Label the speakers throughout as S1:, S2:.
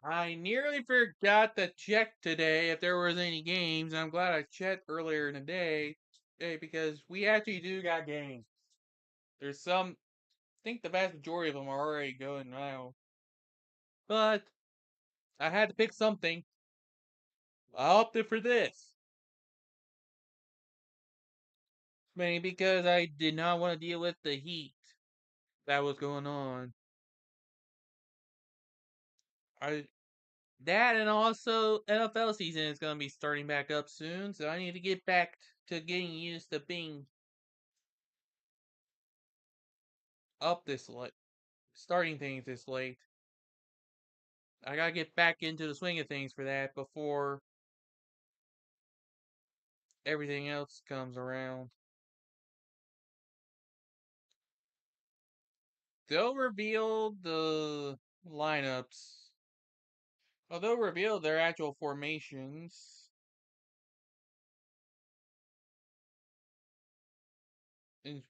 S1: I nearly forgot to check today if there was any games. I'm glad I checked earlier in the day, because we actually do got games. There's some. I think the vast majority of them are already going now. But I had to pick something. I opted for this. Mainly because I did not want to deal with the heat that was going on. I That and also NFL season is going to be starting back up soon, so I need to get back to getting used to being up this late, starting things this late. I gotta get back into the swing of things for that before everything else comes around. They'll reveal the lineups. Well, they'll reveal their actual formations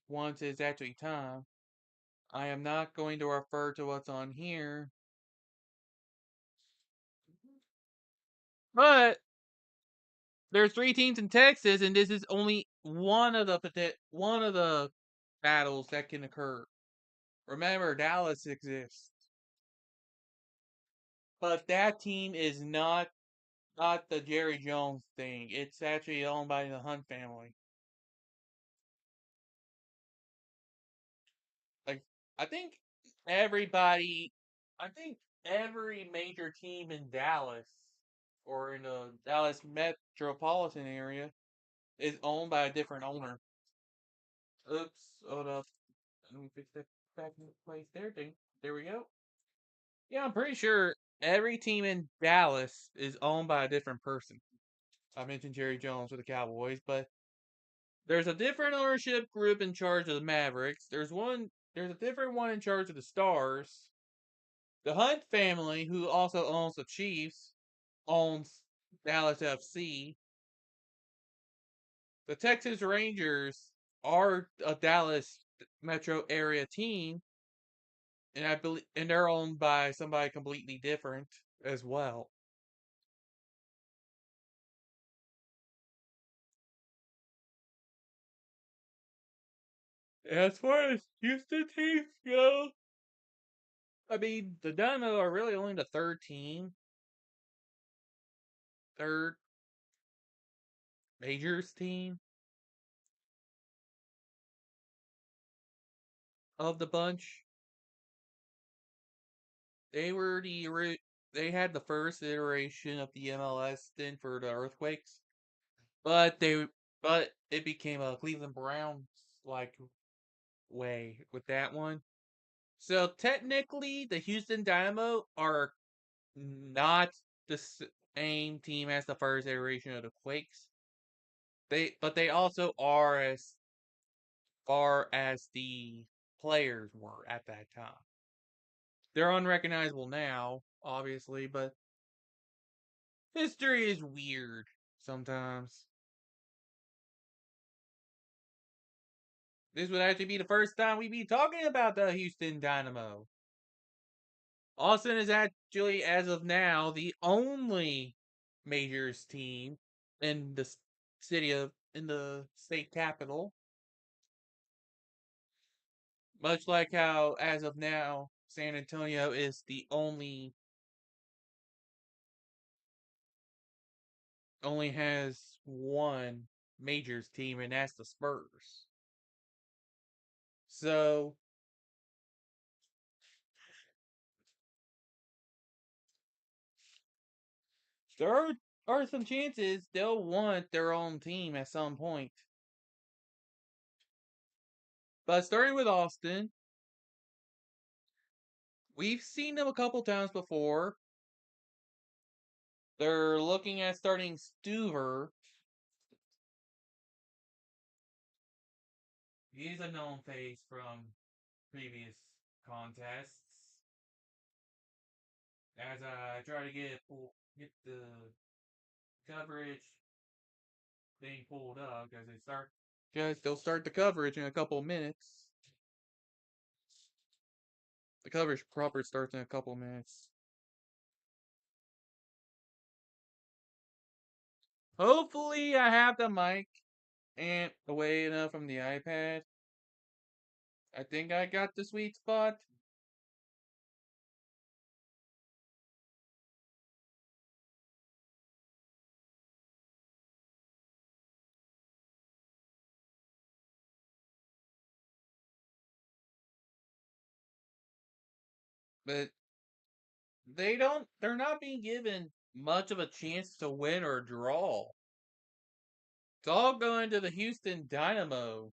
S1: once it's actually time. I am not going to refer to what's on here, but there's three teams in Texas, and this is only one of the battles that can occur. Remember, Dallas exists, but that team is not the Jerry Jones thing. It's actually owned by the Hunt family. Like I think everybody, I think every major team in Dallas or in the Dallas metropolitan area is owned by a different owner. Oops, hold up. Let me fix that back into place there. There we go. Yeah, I'm pretty sure every team in Dallas is owned by a different person. I mentioned Jerry Jones with the Cowboys, but there's a different ownership group in charge of the Mavericks. There's a different one in charge of the Stars. The Hunt family, who also owns the Chiefs, owns Dallas FC. The Texas Rangers are a Dallas metro area team, and I believe and they're owned by somebody completely different as well. As far as Houston teams go, I mean the Dynamo are really only the third majors team of the bunch. They were they had the first iteration of the MLS then for the Earthquakes, but it became a Cleveland Browns like way with that one. So technically, the Houston Dynamo are not the same team as the first iteration of the Quakes. They also are as far as the players were at that time. They're unrecognizable now, obviously, but history is weird sometimes. This would actually be the first time we'd be talking about the Houston Dynamo. Austin is actually, as of now, the only majors team in the in the state capital. Much like how, as of now, San Antonio is the only has one majors team, and that's the Spurs. So there are some chances they'll want their own team at some point. But starting with Austin, we've seen them a couple times before. They're looking at starting Stuver. He's a known face from previous contests. As I try to get the coverage thing pulled up, because they'll start the coverage in a couple minutes. The coverage proper starts in a couple minutes. Hopefully, I have the mic and away enough from the iPad. I think I got the sweet spot. But they're not being given much of a chance to win or draw. It's all going to the Houston Dynamo,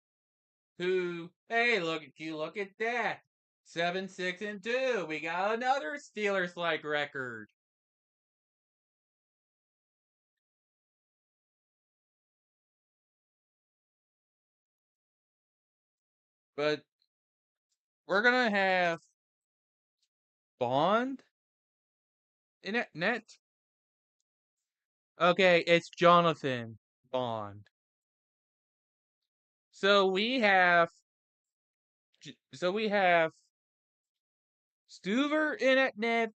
S1: who, hey, look at that. 7-6-2. We got another Steelers like record. But we're gonna have Bond in it net. Okay, it's Jonathan Bond. So we have Stuver in at net.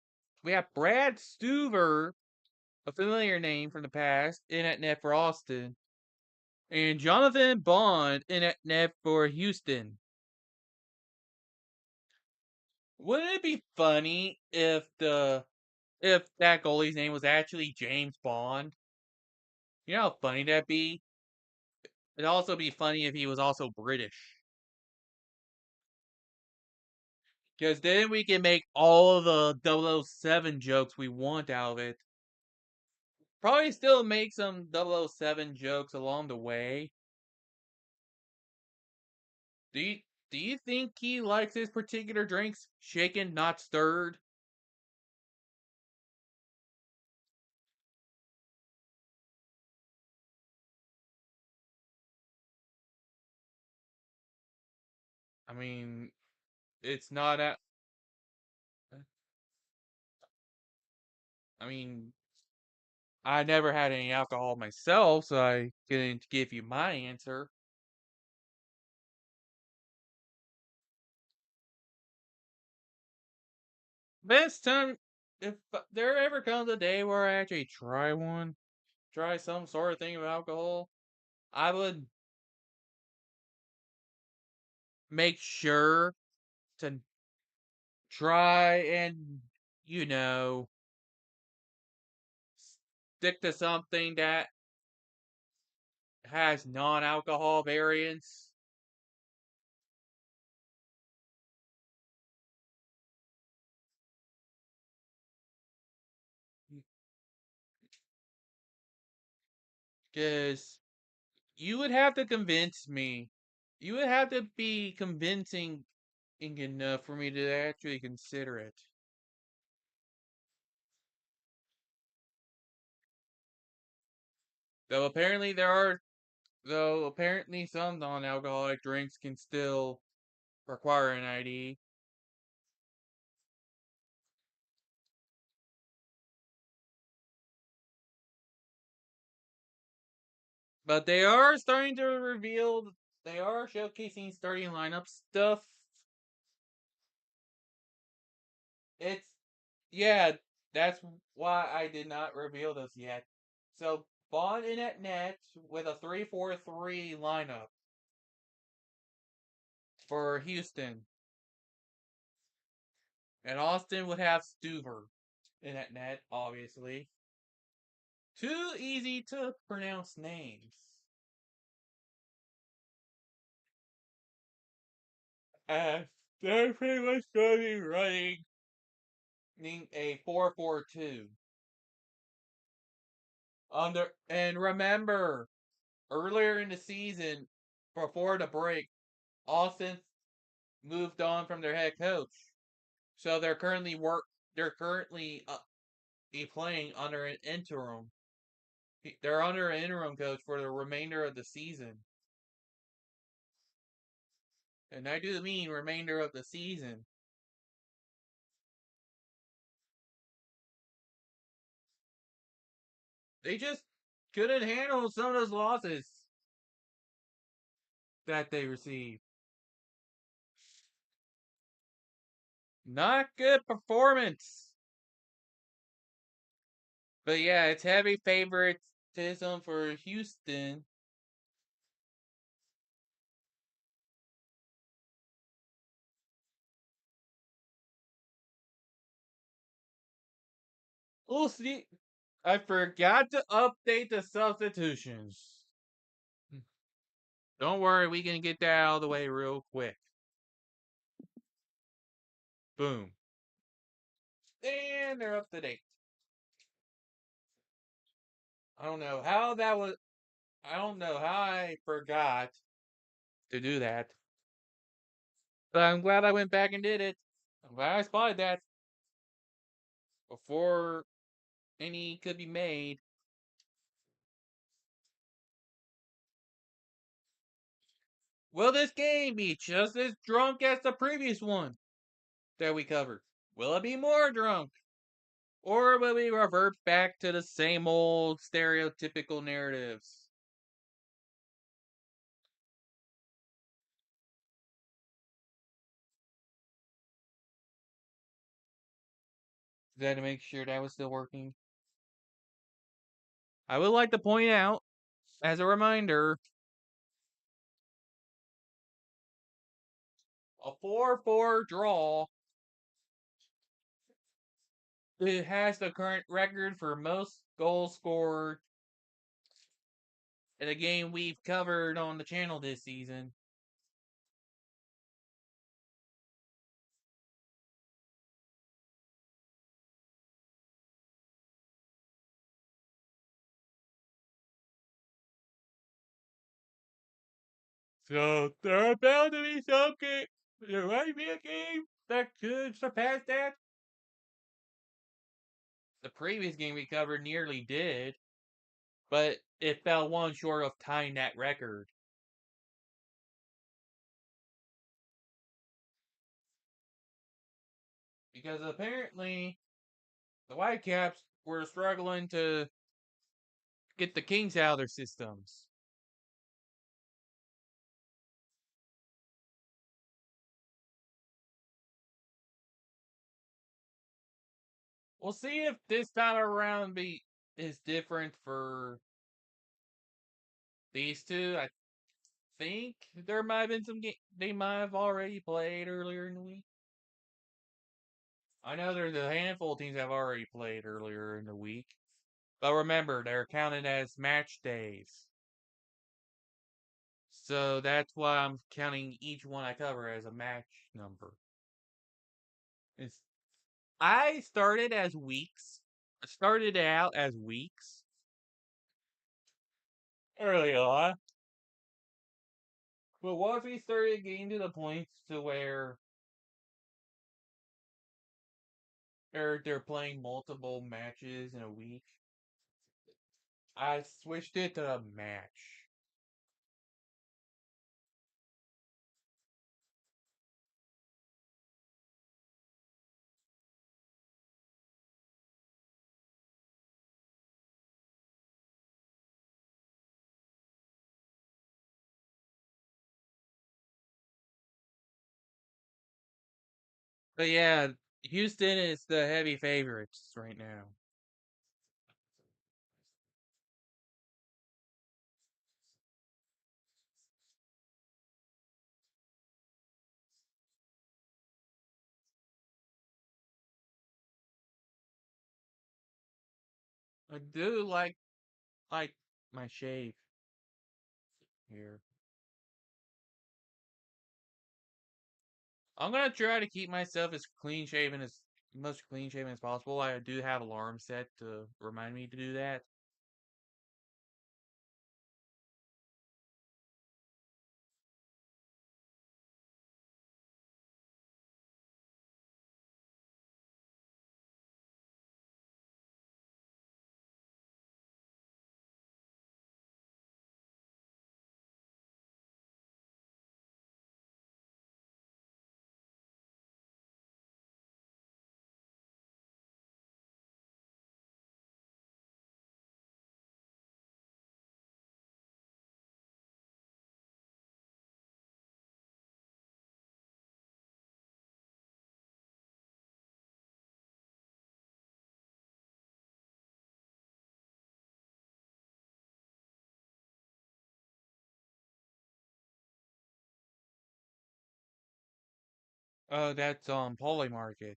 S1: We have Brad Stuver, a familiar name from the past, in at net for Austin, and Jonathan Bond in at net for Houston. Wouldn't it be funny if that goalie's name was actually James Bond? You know how funny that'd be? It'd also be funny if he was also British. Because then we can make all of the 007 jokes we want out of it. Probably still make some 007 jokes along the way. Do you, do you think he likes his particular drinks shaken, not stirred? I mean, it's not at. I mean, I never had any alcohol myself, so I couldn't give you my answer. Best time, if there ever comes a day where I actually try some sort of thing of alcohol, I would make sure to try and, you know, stick to something that has non alcohol variants. Because you would have to convince me. You would have to be convincing enough for me to actually consider it. Though apparently some non-alcoholic drinks can still require an ID. But they are showcasing starting lineup stuff. It's, yeah, that's why I did not reveal this yet. So, Bond in at net with a 3-4-3 lineup for Houston. And Austin would have Stuver in at net, obviously. Two easy to pronounce names. Uh, they're pretty much going to be running a 4-4-2. And remember, earlier in the season, before the break, Austin moved on from their head coach. So they're currently playing under an interim. They're under an interim coach for the remainder of the season. And I do mean remainder of the season. They just couldn't handle some of those losses that they received. Not good performance. But yeah, it's heavy favorites favoritism for Houston. We'll see. I forgot to update the substitutions. Don't worry, we can get that out of the way real quick. Boom. And they're up to date. I don't know how that was. I don't know how I forgot to do that. But I'm glad I went back and did it. I'm glad I spotted that before any could be made. Will this game be just as drunk as the previous one that we covered? Will it be more drunk? Or will we revert back to the same old stereotypical narratives? That to make sure that was still working. I would like to point out, as a reminder, a 4-4 draw. It has the current record for most goals scored in a game we've covered on the channel this season. So there are bound to be some game. There might be a game that could surpass that. The previous game we covered nearly did, but it fell one short of tying that record. Because apparently the Whitecaps were struggling to get the Kings out of their systems. We'll see if this time around is different for these two. I think there might have been some they might have already played earlier in the week. I know there's a handful of teams that have already played earlier in the week. But remember, they're counted as match days. So that's why I'm counting each one I cover as a match number. It's, I started as weeks. I started out as weeks early on. But once we started getting to the point to where they're playing multiple matches in a week, I switched it to a match. But yeah, Houston is the heavy favorites right now. I do like my shave here. I'm gonna try to keep myself as clean shaven as most clean shaven as possible. I do have alarm set to remind me to do that. Oh, that's Poly Market.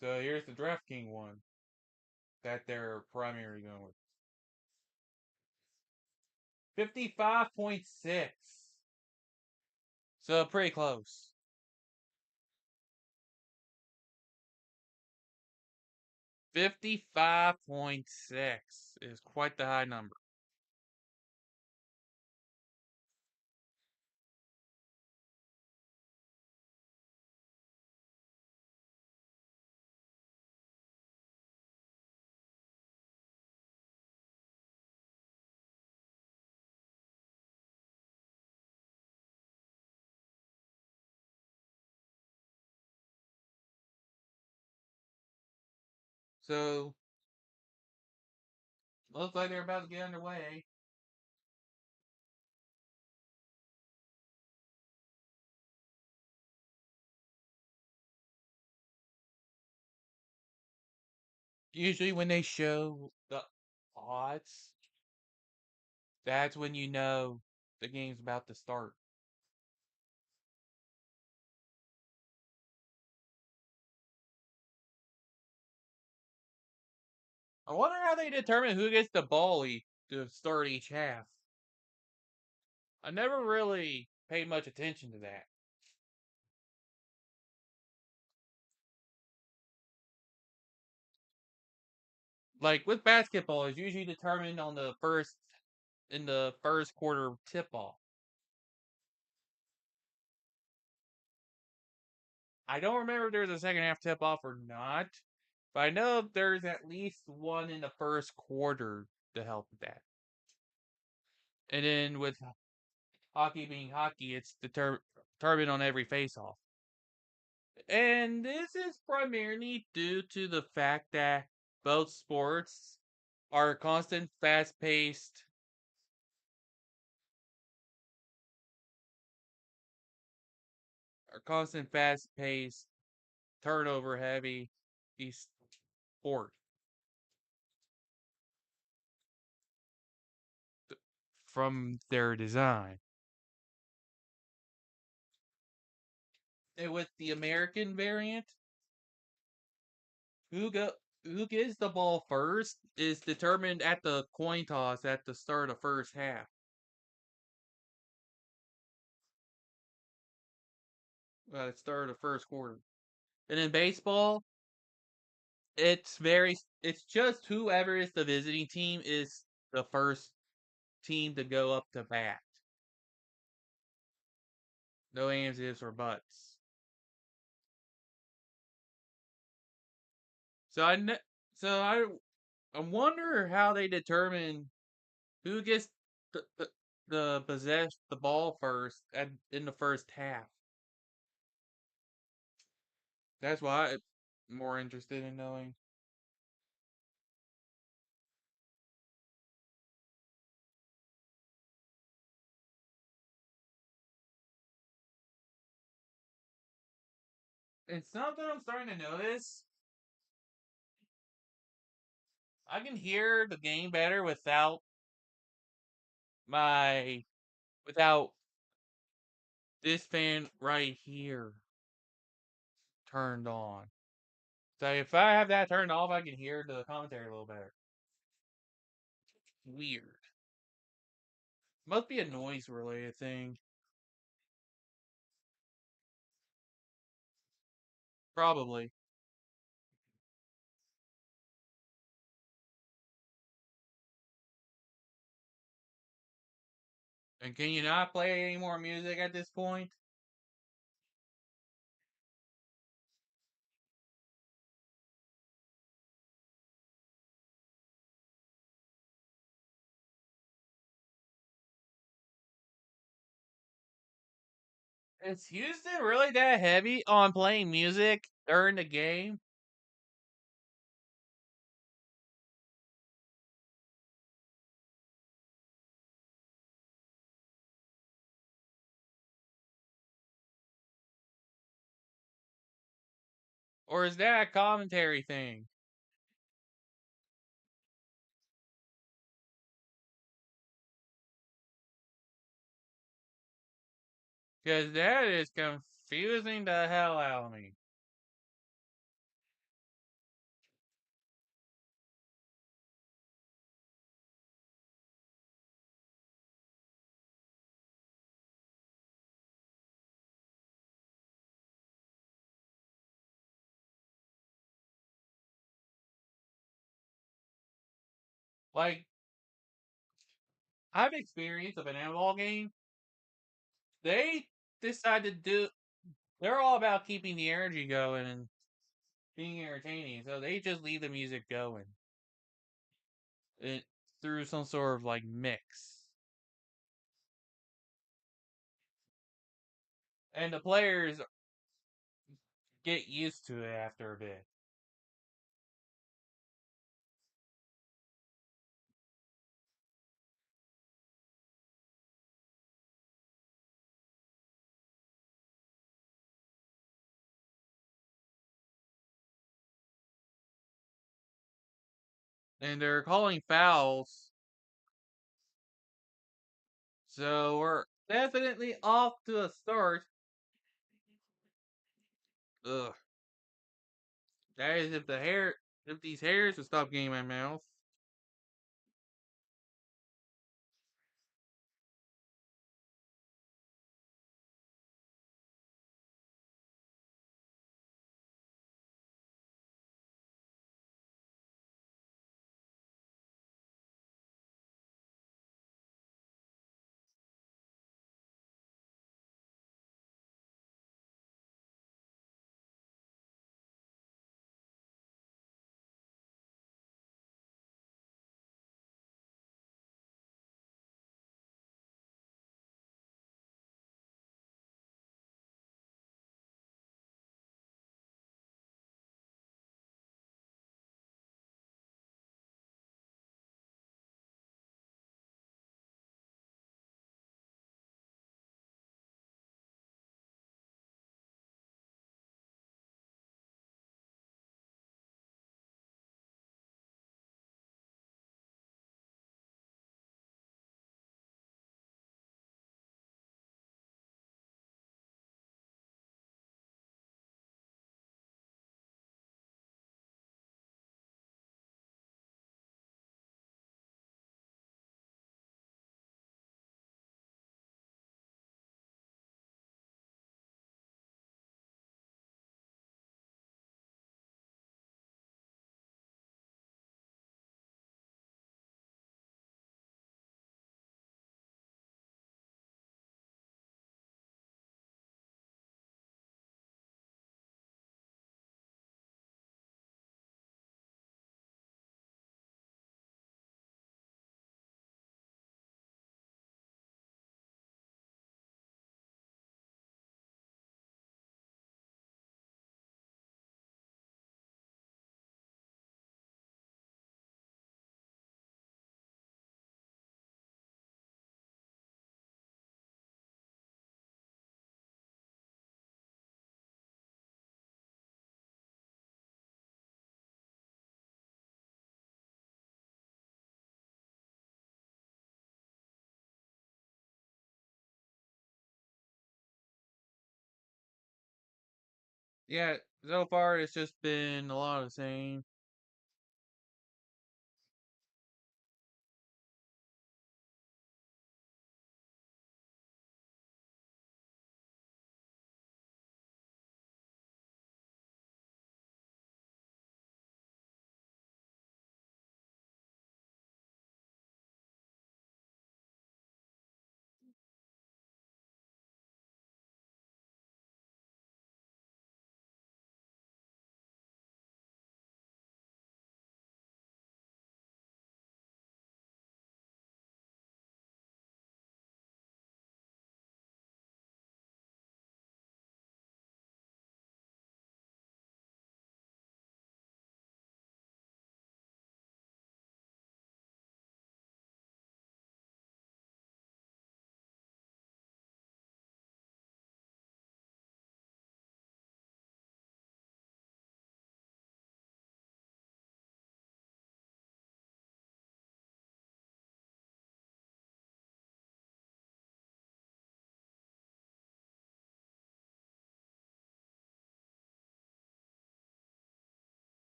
S1: So here's the DraftKings one that they're primary going with. 55.6. So pretty close. 55.6 is quite the high number. So looks like they're about to get underway. Usually when they show the odds, that's when you know the game's about to start. I wonder how they determine who gets the ball to start each half. I never really paid much attention to that. Like with basketball, it's usually determined on the first in the first quarter tip off. I don't remember if there's a second half tip off or not, but I know there's at least one in the first quarter to help with that. And then with hockey being hockey, it's determined on every face-off. And this is primarily due to the fact that both sports are constant fast-paced turnover heavy sport from their design. And with the American variant, who go who gets the ball first is determined at the coin toss at the start of first half. At the start of first quarter. And in baseball, it's just whoever is the visiting team is the first team to go up to bat. No ands, ifs, or buts. So so I wonder how they determine who gets the possess the ball first in the first half. That's why I'm more interested in knowing. It's something I'm starting to notice. I can hear the game better my without this fan right here turned on. So if I have that turned off, I can hear the commentary a little better. Weird. Must be a noise related thing. Probably. And can you not play any more music at this point? Is Houston really that heavy on playing music during the game? Or is that a commentary thing? Because that is confusing the hell out of me. Like, I've experienced of an analog game. They decide to do. They're all about keeping the energy going and being entertaining, so they just leave the music going it, through some sort of like mix, and the players get used to it after a bit. And they're calling fouls, so we're definitely off to a start. Ugh, that is if these hairs would stop getting in my mouth. Yeah, so far it's just been a lot of the same.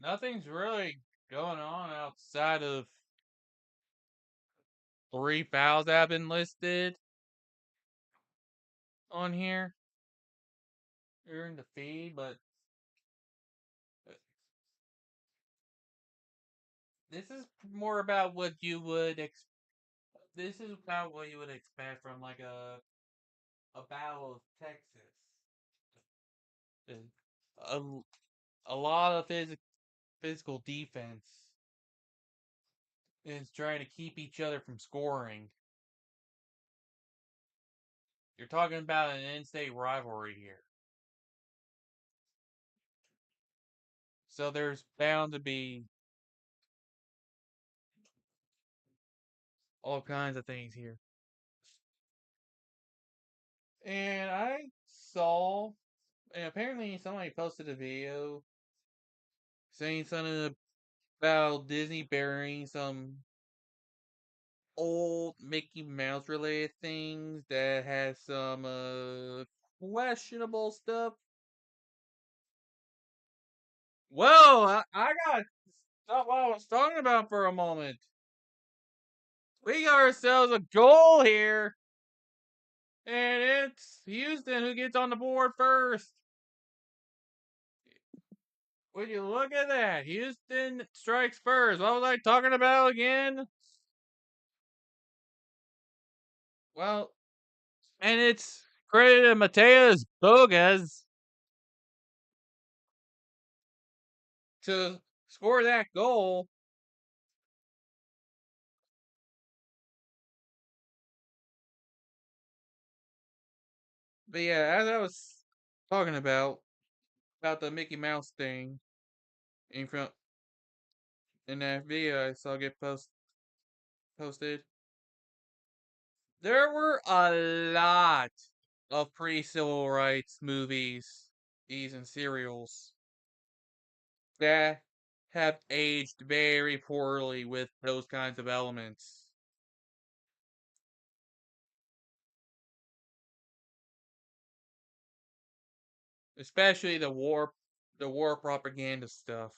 S1: Nothing's really going on outside of three fouls that have been listed on here during the feed, but this is more about what you would this is about what you would expect from like a battle of Texas. A, a lot of physical defense is trying to keep each other from scoring. You're talking about an in-state rivalry here. So there's bound to be all kinds of things here. And I saw, and apparently somebody posted a video saying something about Disney burying some old Mickey Mouse related things that has some questionable stuff. Whoa, I got stop what I was talking about for a moment. We got ourselves a goal here, and it's Houston who gets on the board first. Would you look at that? Houston strikes first. What was I talking about again? Well, and it's credited Mateus Bogas to score that goal. But yeah, as I was talking about the Mickey Mouse thing in front in that video I saw get posted, there were a lot of pre-civil rights movies, and serials that have aged very poorly with those kinds of elements. Especially the war propaganda stuff.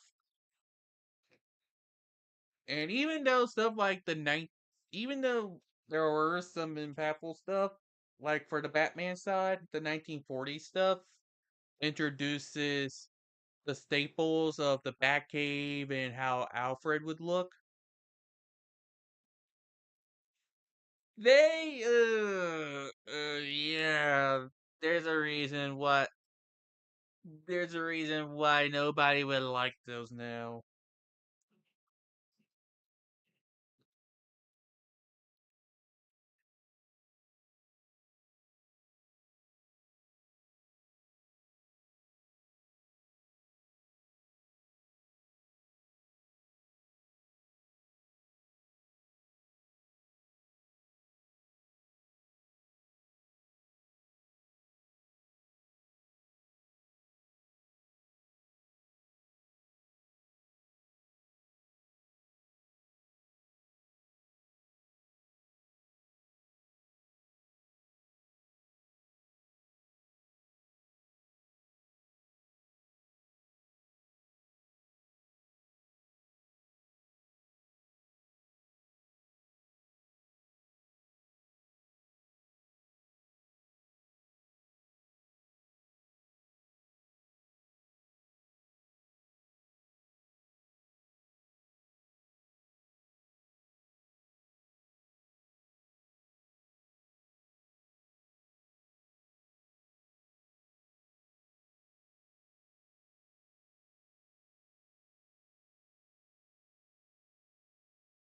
S1: And even though stuff like even though there were some impactful stuff, like for the Batman side, the 1940s stuff introduces the staples of the Batcave and how Alfred would look. They, yeah, there's a reason what, there's a reason why nobody would like those now.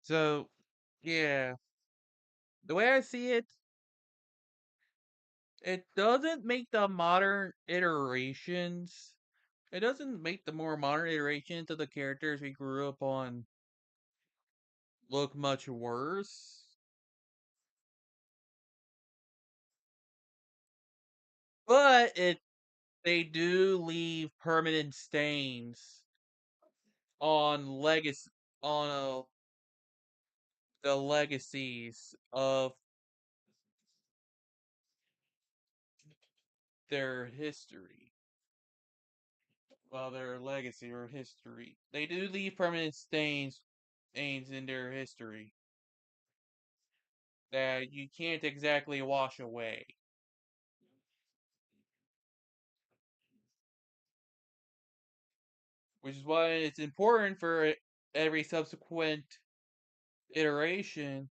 S1: So, yeah, the way I see it, it doesn't make the modern iterations. It doesn't make the more modern iterations of the characters we grew up on look much worse. But they do leave permanent stains on legacy on the legacies of their history. well, their legacy or history. They do leave permanent stains in their history that you can't exactly wash away. Which is why it's important for every subsequent iteration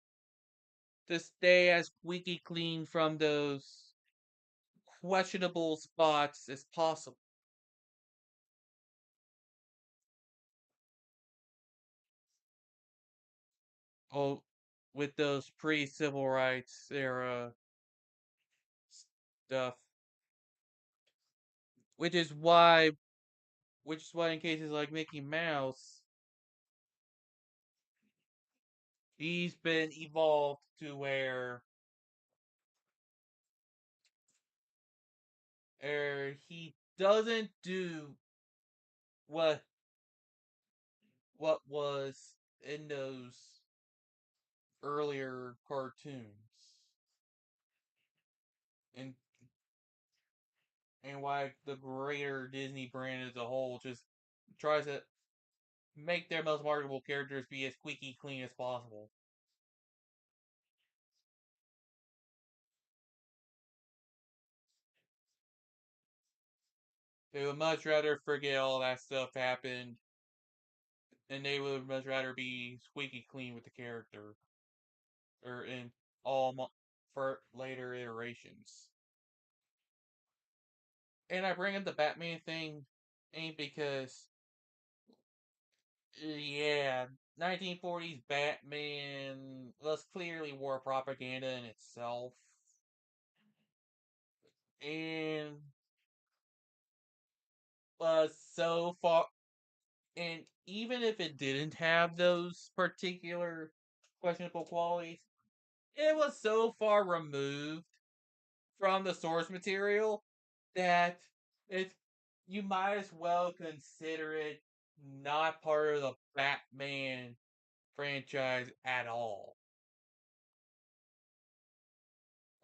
S1: to stay as squeaky clean from those questionable spots as possible. Oh, with those pre-civil rights era stuff, which is why, in cases like Mickey Mouse, he's been evolved to where he doesn't do what was in those earlier cartoons, and why the greater Disney brand as a whole just tries to make their most marketable characters be as squeaky clean as possible. They would much rather forget all that stuff happened, and they would much rather be squeaky clean with the character, or in for later iterations. And I bring up the Batman thing ain't because, yeah, 1940s Batman was clearly war propaganda in itself. And was so far, and even if it didn't have those particular questionable qualities, it was so far removed from the source material that it's you might as well consider it not part of the Batman franchise at all.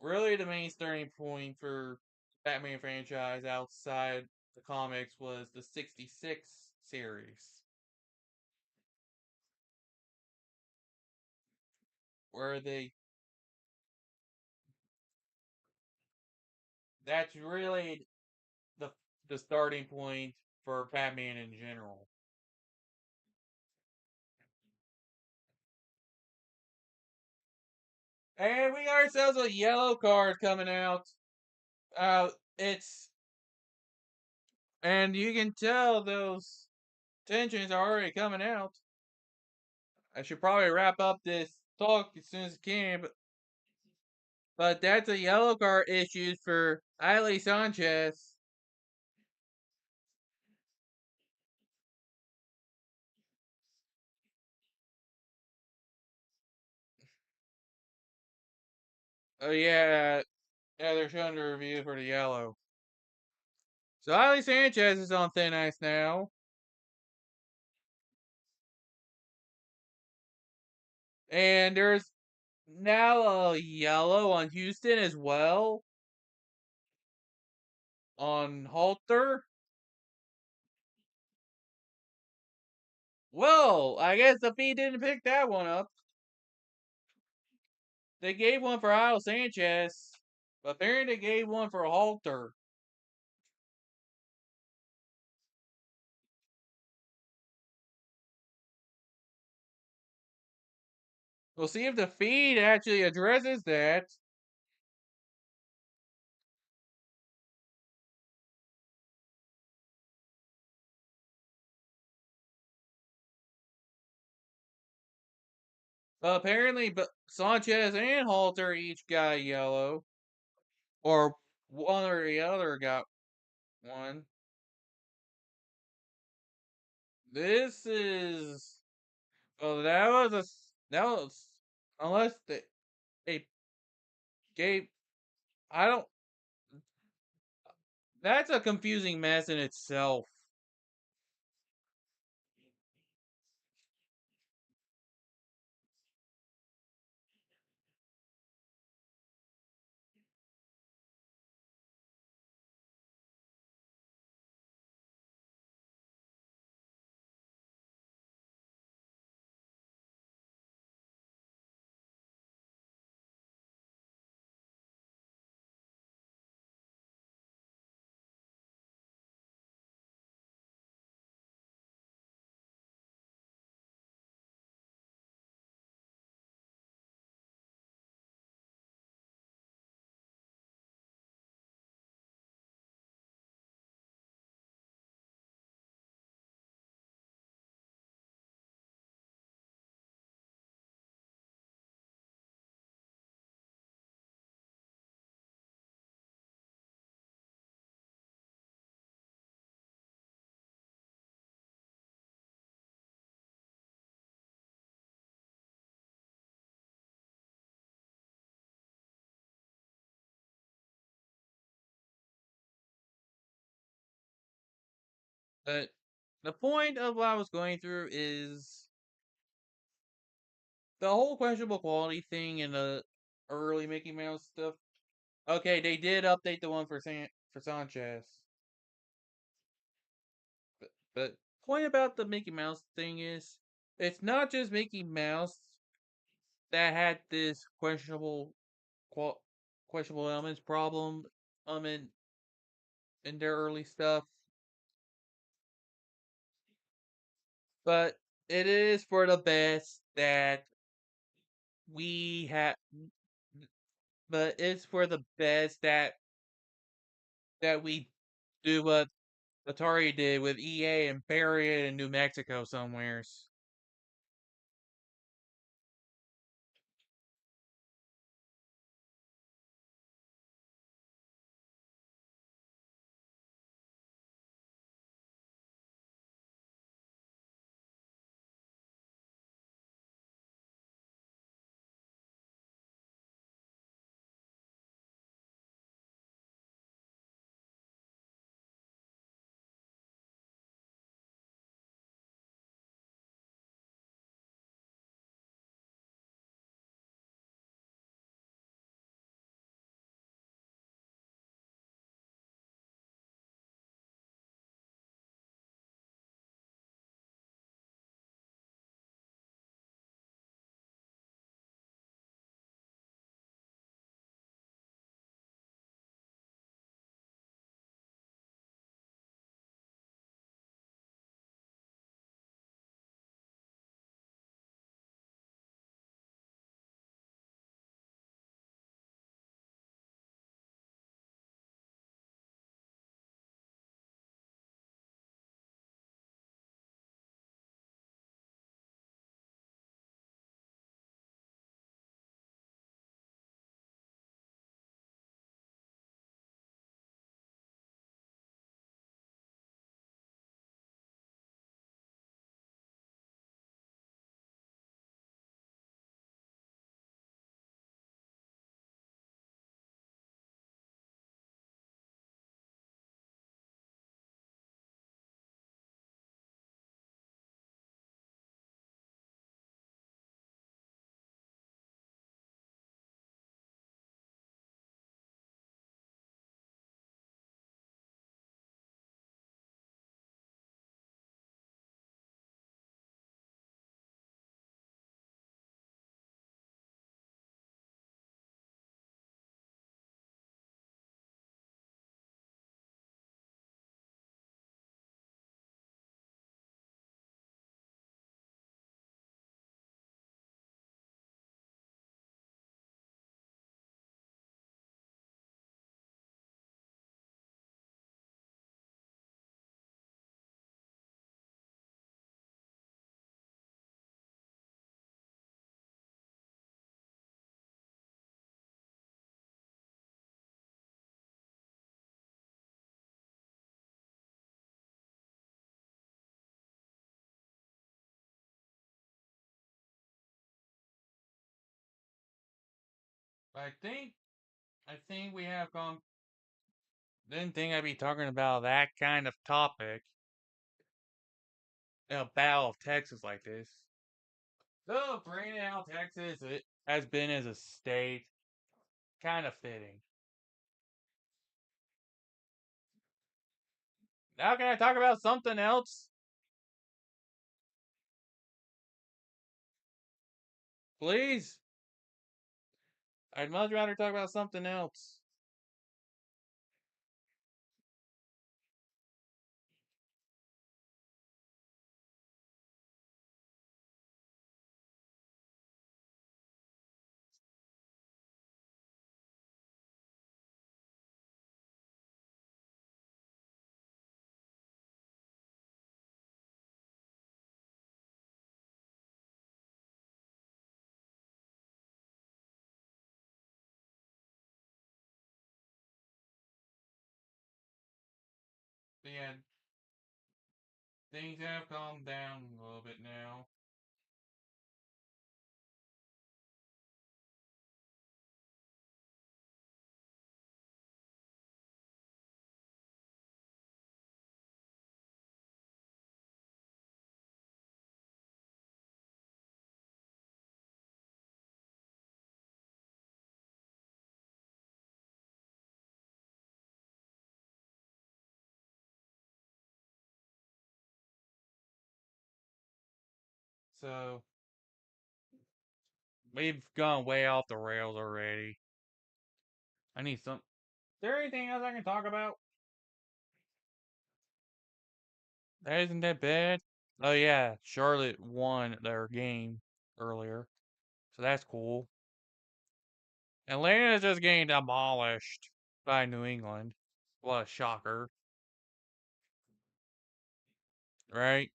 S1: Really, the main starting point for Batman franchise outside the comics was the '66 series, where they that's really the starting point for Batman in general. And we got ourselves a yellow card coming out. It's and you can tell those tensions are already coming out. I should probably wrap up this talk as soon as I can, but that's a yellow card issued for Ailey Sanchez. Oh yeah, they're showing the review for the yellow. So Ailey Sanchez is on thin ice now, and there's now a yellow on Houston as well on Halter. Well, I guess the feed didn't pick that one up. They gave one for Ailey Sanchez, but apparently they gave one for Halter. We'll see if the feed actually addresses that. Apparently, but Sanchez and Halter each got yellow, or one or the other got one. This is oh, that was unless they gave I don't. That's a confusing mess in itself. But the point of what I was going through is the whole questionable quality thing in the early Mickey Mouse stuff. Okay, they did update the one for Sanchez, but point about the Mickey Mouse thing is it's not just Mickey Mouse that had this qual- questionable elements problem in their early stuff, but it is for the best that we have. But it's for the best that we do what Atari did with EA and bury it in New Mexico somewheres. I think I think we have come. Didn't think I'd be talking about that kind of topic in a battle of Texas like this. So bringing out Texas it has been as a state kind of fitting. Now can I talk about something else, please? I'd much rather talk about something else. But yeah, things have calmed down a little bit now. So we've gone way off the rails already. I need some. Is there anything else I can talk about? That isn't that bad. Oh yeah, Charlotte won their game earlier, so that's cool. Atlanta's just getting demolished by New England. What a shocker, right?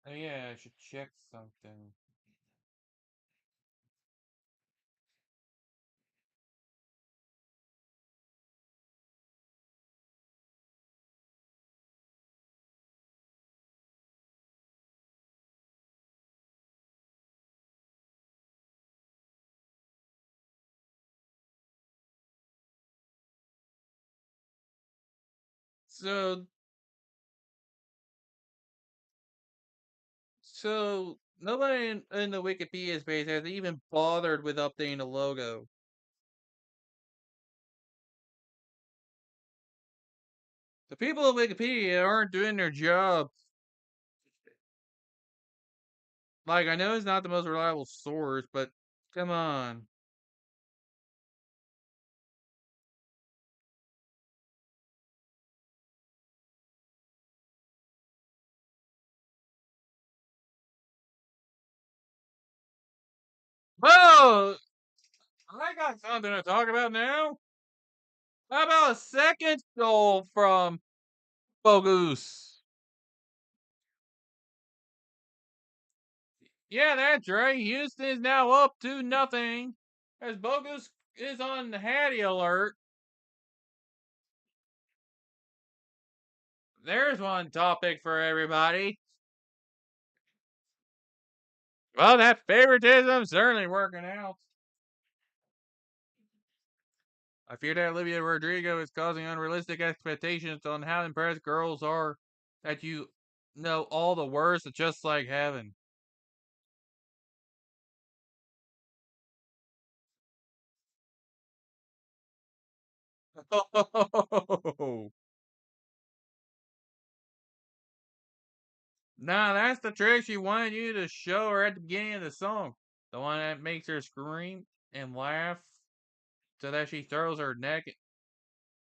S1: Oh yeah, I should check something. So, so nobody in the Wikipedia space has even bothered with updating the logo. The people of Wikipedia aren't doing their job. Like, I know it's not the most reliable source, but come on. Oh, I got something to talk about now. How about a second goal from Bogus? Yeah, that's right. Houston is now up 2-0. As Bogus is on the Hattie alert. There's one topic for everybody. Well, that favoritism certainly working out. I fear that Olivia Rodrigo is causing unrealistic expectations on how impressed girls are that you know all the words of Just Like Heaven. Nah, that's the trick she wanted you to show her at the beginning of the song. The one that makes her scream and laugh so that she throws her neck,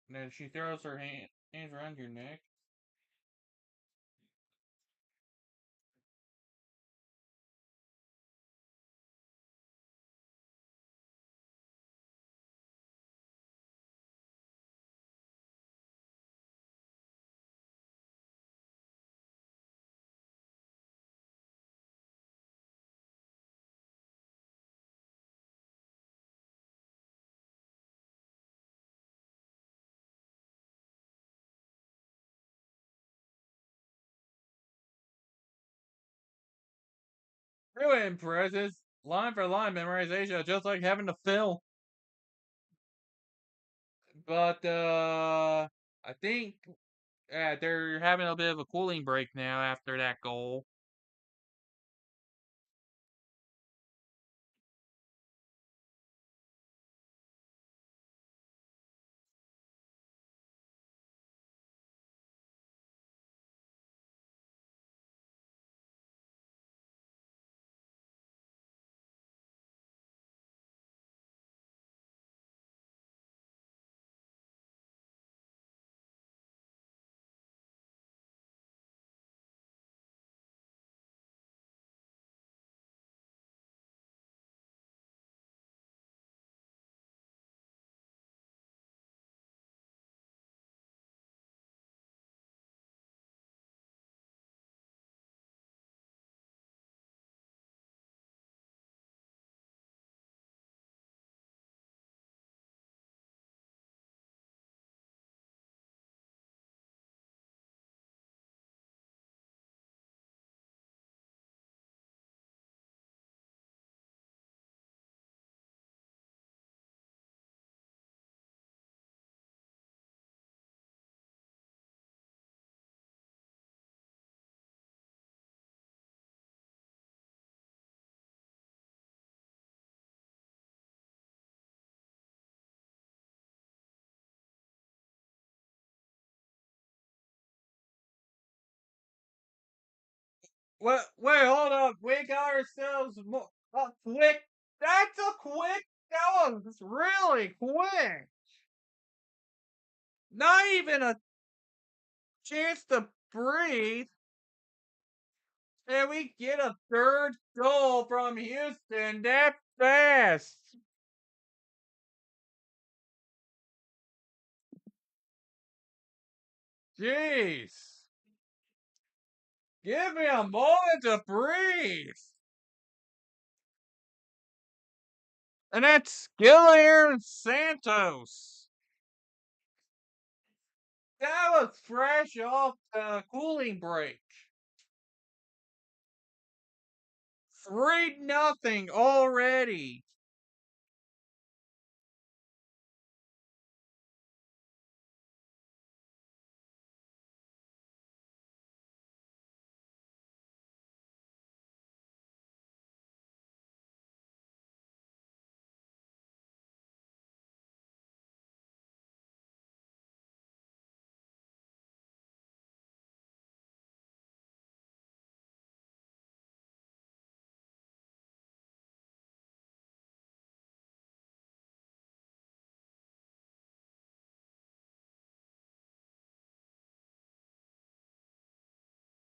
S1: that she throws her hands around your neck. Really impressive. Line for line memorization, just like having to fill. But I think they're having a bit of a cooling break now after that goal. Wait, hold up. We got ourselves a quick. That's a quick. That was really quick. Not even a chance to breathe. And we get a third goal from Houston that fast. Jeez. Give me a moment to breathe. And that's Guilherme Santos. That was fresh off the cooling break. 3-0 already.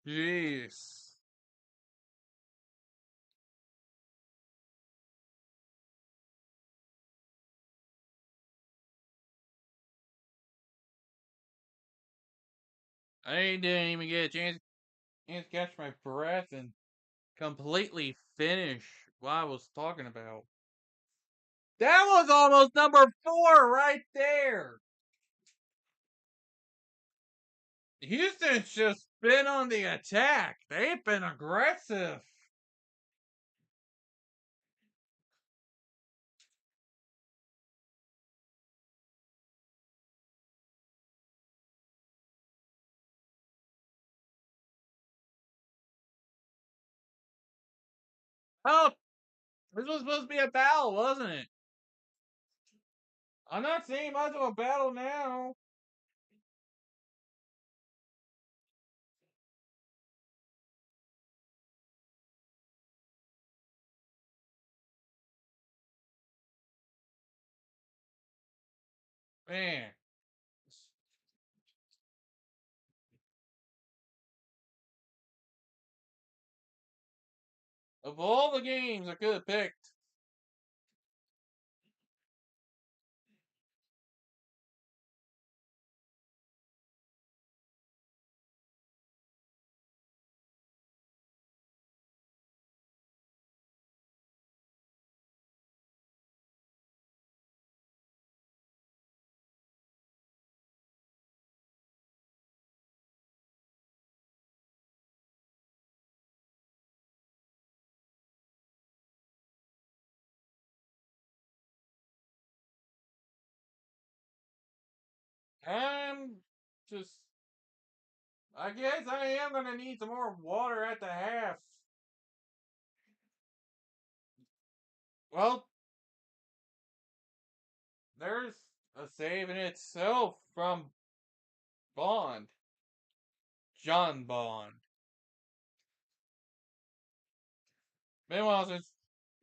S1: Jeez. I didn't even get a chance to catch my breath and completely finish what I was talking about. That was almost number 4 right there. Houston's just been on the attack. They've been aggressive. Oh, this was supposed to be a battle, wasn't it? I'm not seeing much of a battle now. Man, of all the games I could have picked, I'm just. I guess I am gonna need some more water at the half. Well, there's a save in itself from Bond. John Bond. Meanwhile, since it's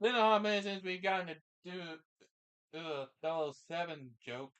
S1: been a hot minute since we gotten to do the 007 joke.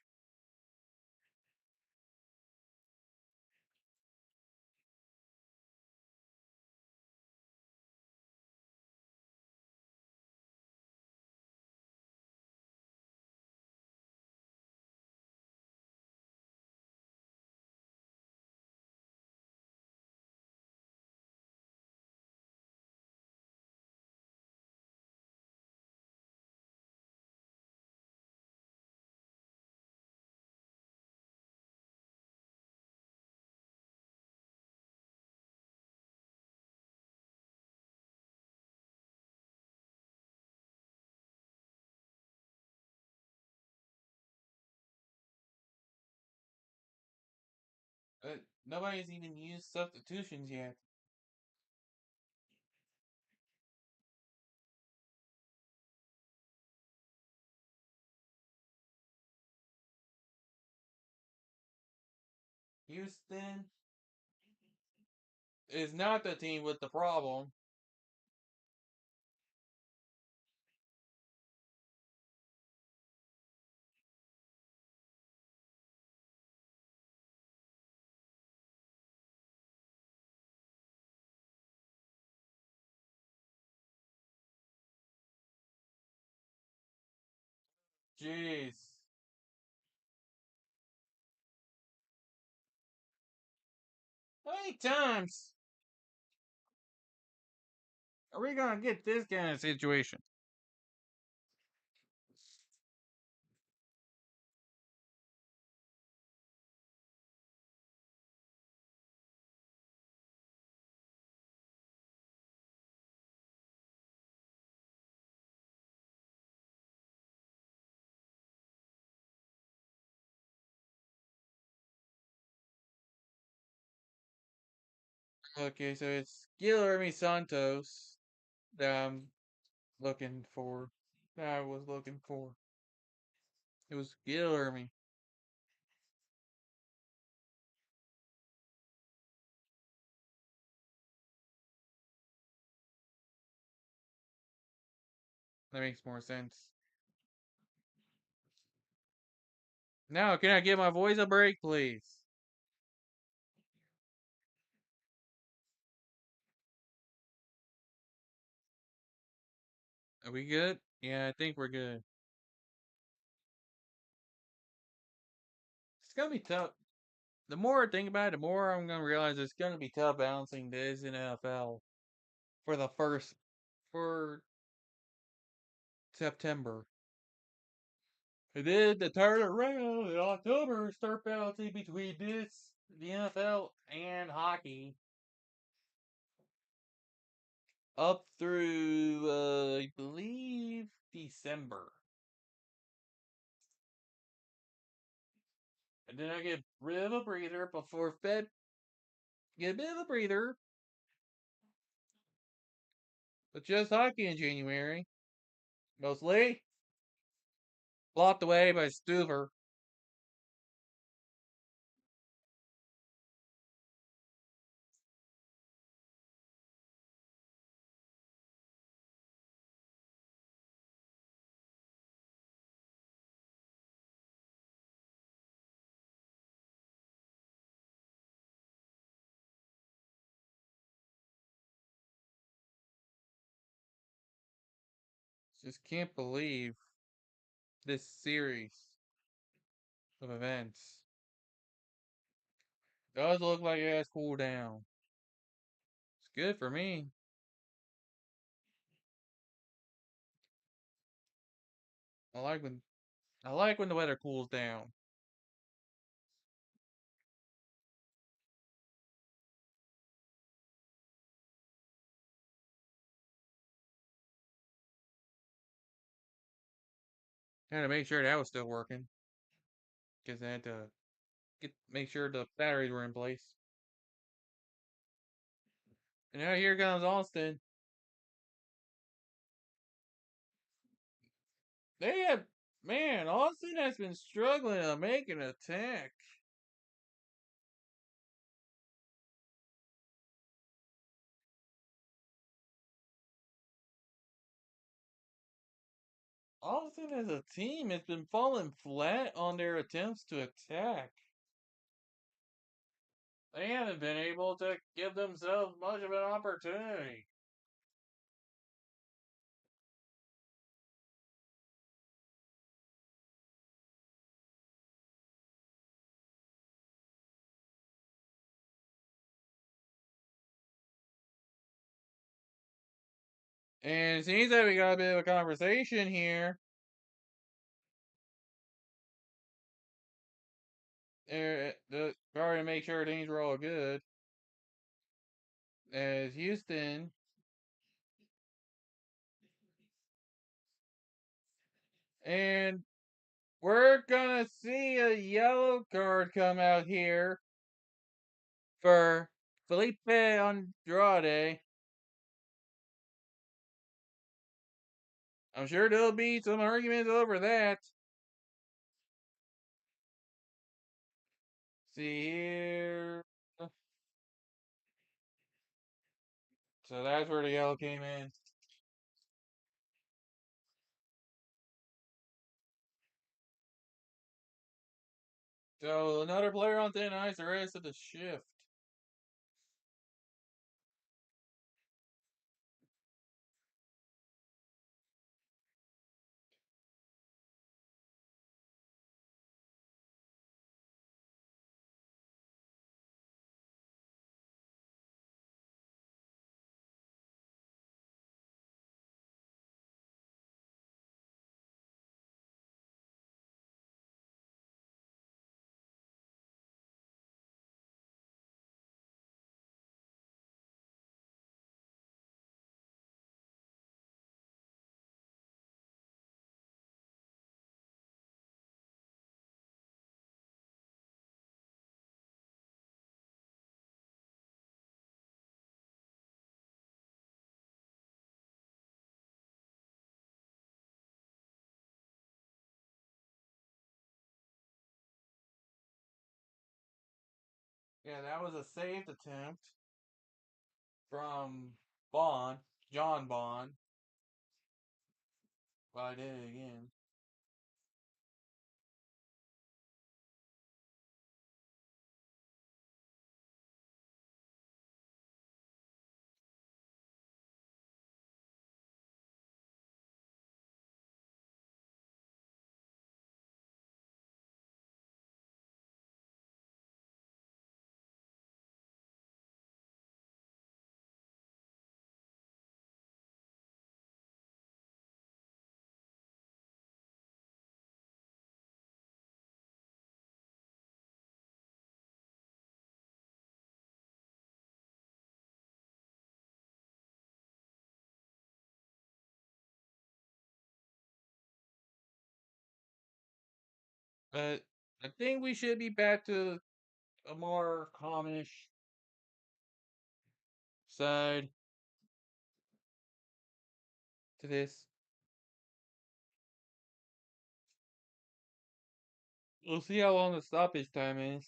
S1: Nobody's even used substitutions yet. Houston, is not the team with the problem. Jeez. How many times are we gonna get this kind of situation? Okay, so it's Guillermo Santos that I'm looking for. That I was looking for. It was Guillermo. That makes more sense. Now, can I give my voice a break, please? Are we good? Yeah, I think we're good. It's gonna be tough. The more I think about it, the more I'm gonna realize it's gonna be tough balancing this in NFL for the first for September. And then the turnaround in October start balancing between the NFL and hockey up through I believe December. And then I get rid of a breather before Fed get a bit of a breather, but just hockey in January. Mostly blocked away by Stuver. Just can't believe this series of events. Does look like it has cooled down. It's good for me. I like when the weather cools down. Had to make sure that was still working because I had to make sure the batteries were in place. And now here comes Austin. They have man, Austin has been struggling to make an attack. Austin as a team has been falling flat on their attempts to attack. They haven't been able to give themselves much of an opportunity. And it seems like we got a bit of a conversation here. Trying to make sure things were all good. As Houston and we're gonna see a yellow card come out here for Felipe Andrade. I'm sure there'll be some arguments over that. See here. So that's where the yellow came in. So another player on thin ice the rest of the shift. Yeah, that was a saved attempt from Bond, John Bond. Well, I did it again. But I think we should be back to a more commonish side to this. We'll see how long the stoppage time is.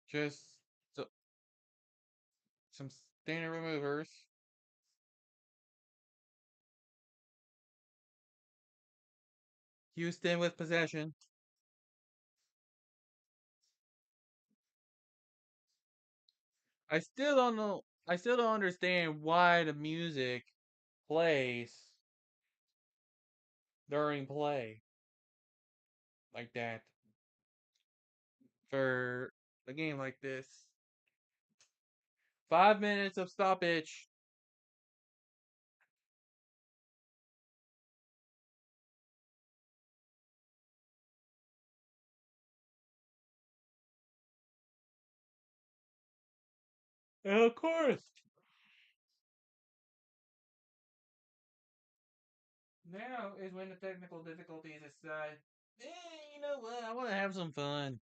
S1: Just so, some standard removers. Houston with possession. I still don't know. I still don't understand why the music plays during play like that for a game like this. 5 minutes of stoppage. Of course. Now is when the technical difficulties aside. You know what? I want to have some fun.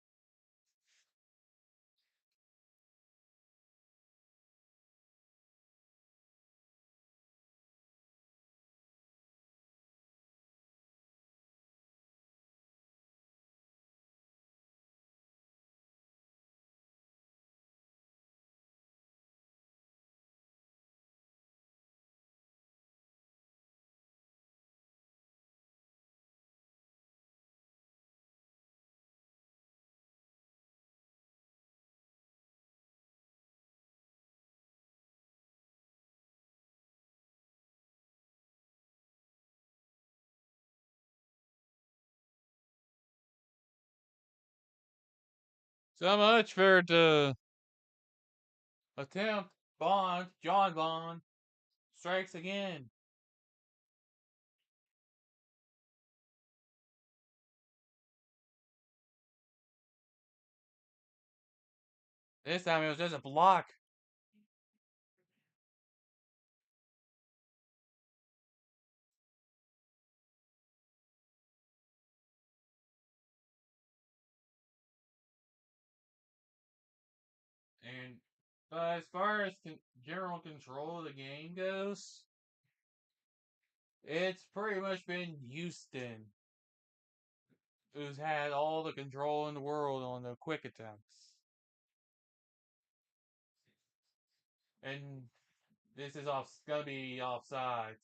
S1: So much for the attempt. Bond, John Bond, strikes again. This time it was just a block. As far as general control of the game goes, it's pretty much been Houston who's had all the control in the world on the quick attempts. And this is gonna be offsides.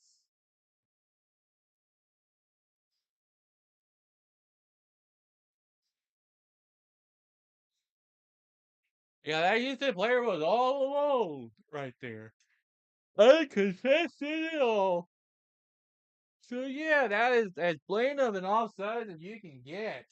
S1: Yeah, that Houston player was all alone right there. Uncontested at all. So yeah, that is as blatant of an offside as you can get.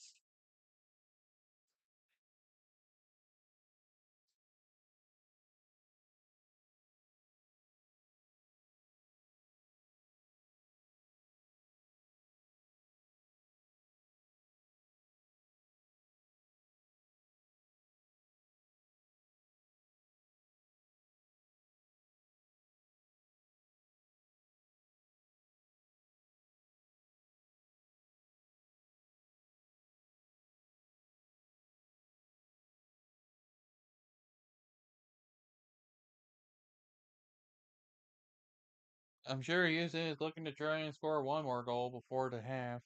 S1: I'm sure Houston is looking to try and score one more goal before the half.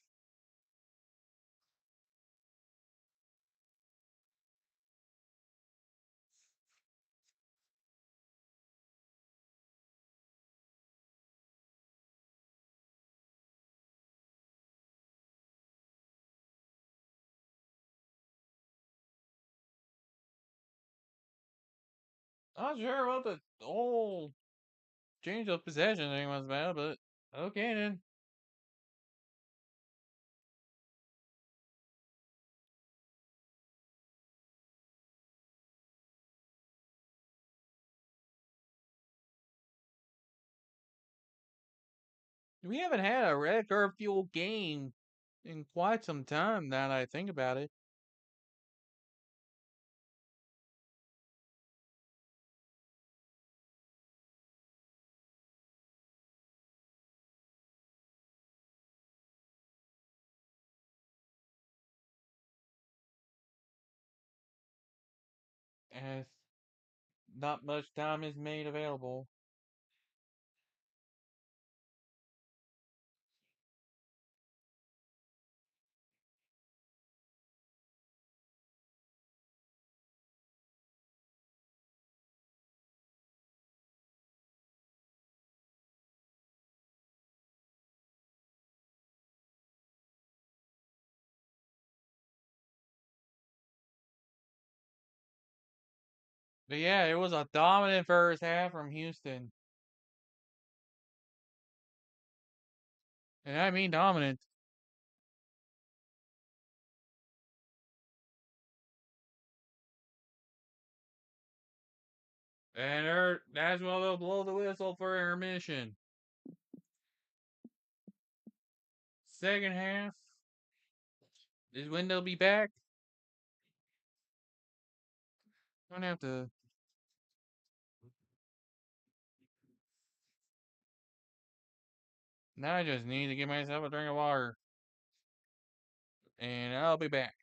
S1: Not sure what the whole change of possession thing was about, but okay then. We haven't had a red curve fuel game in quite some time now that I think about it. As not much time is made available. But yeah, it was a dominant first half from Houston. And I mean dominant. And that's when they'll blow the whistle for intermission. Second half. Is Wendell be back? Don't have to. Now I just need to get myself a drink of water. And I'll be back.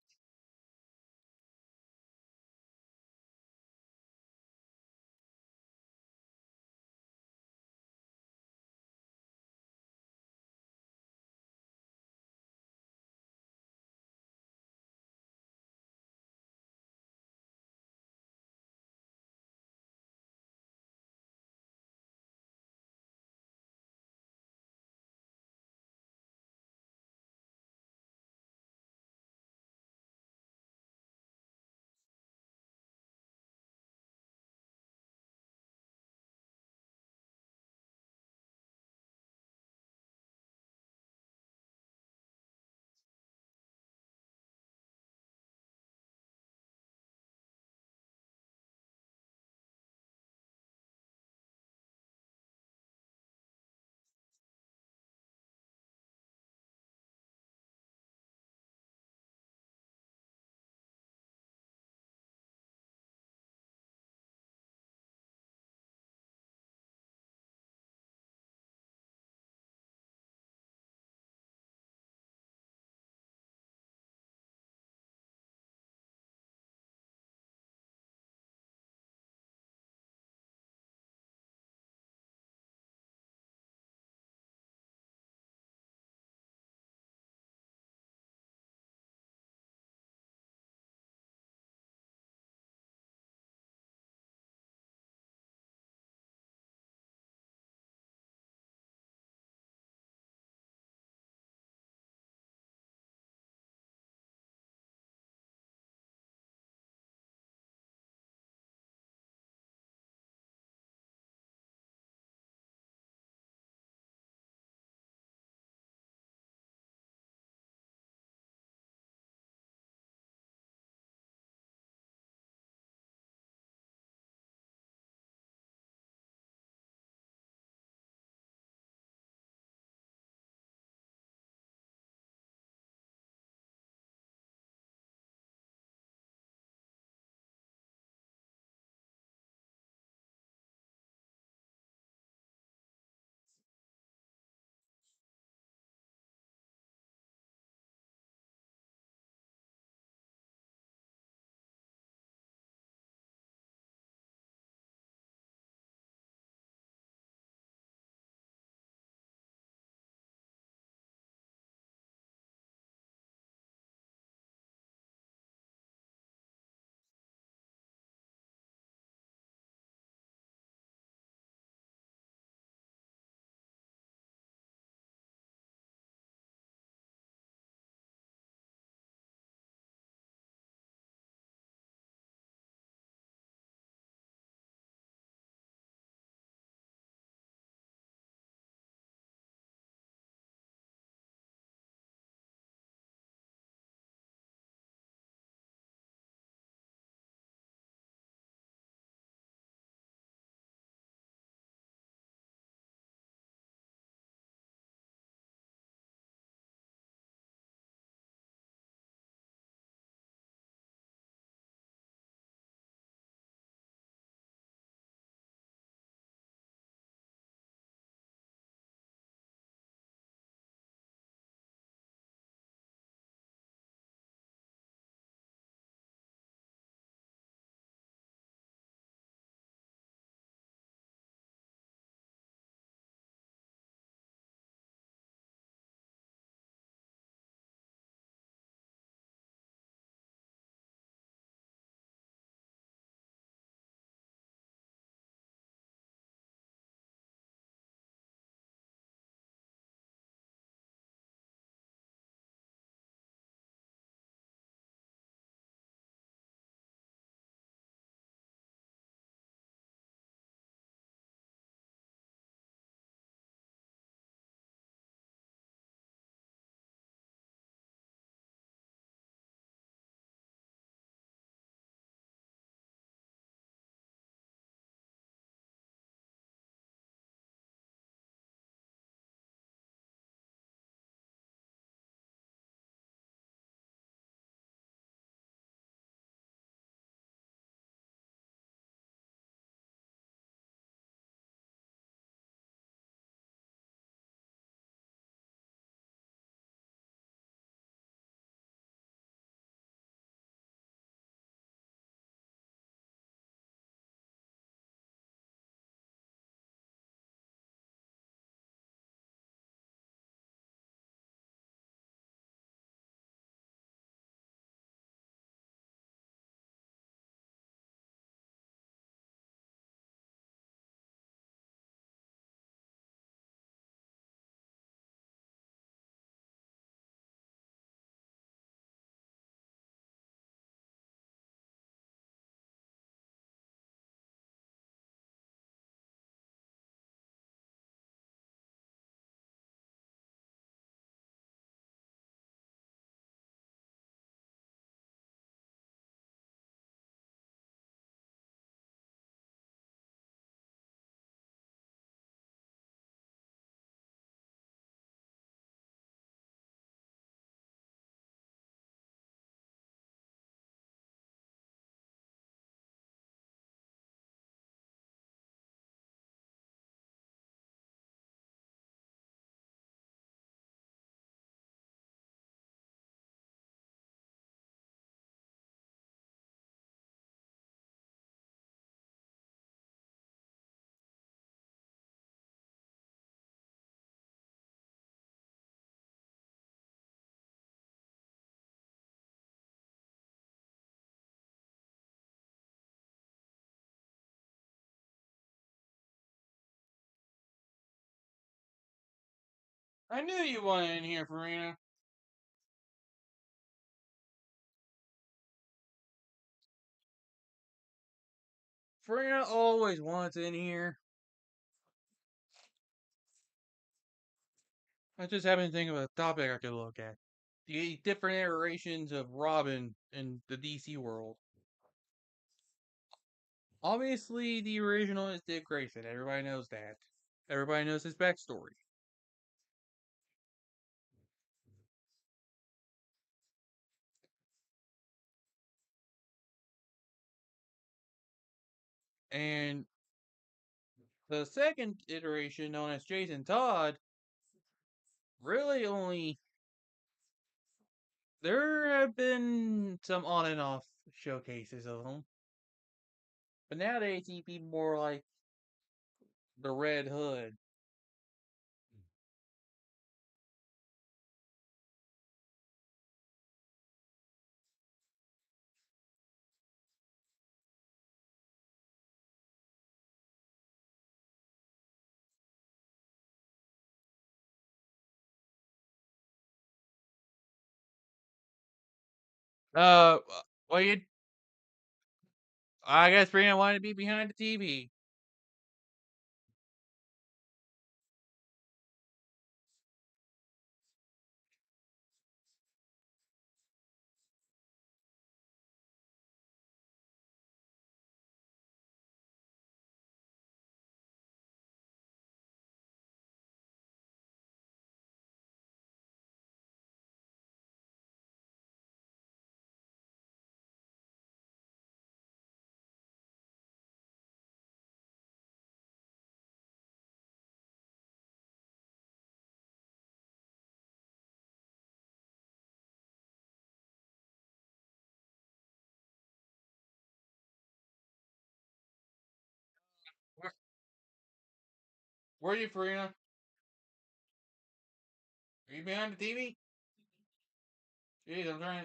S1: I knew you wanted in here, Farina. Farina always wants in here. I just happened to think of a topic I could look at. The different iterations of Robin in the DC world. Obviously, the original is Dick Grayson. Everybody knows that. Everybody knows his backstory. And the second iteration, known as Jason Todd, really only. There have been some on and off showcases of him. But nowadays, he'd be more like the Red Hood. Uh, well, you. I guess Brianna wanted to be behind the TV. Where, where are you, Farina? Are you behind the TV? Jeez, I'm trying.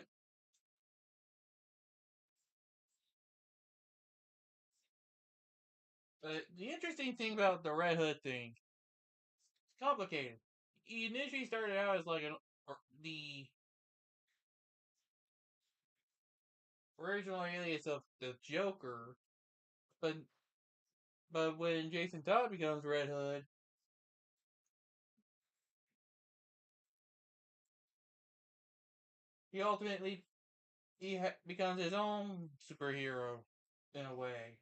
S1: The interesting thing about the Red Hood thing, it's complicated. He initially started out as like the original alias of the Joker, but when Jason Todd becomes Red Hood, he ultimately becomes his own superhero in a way.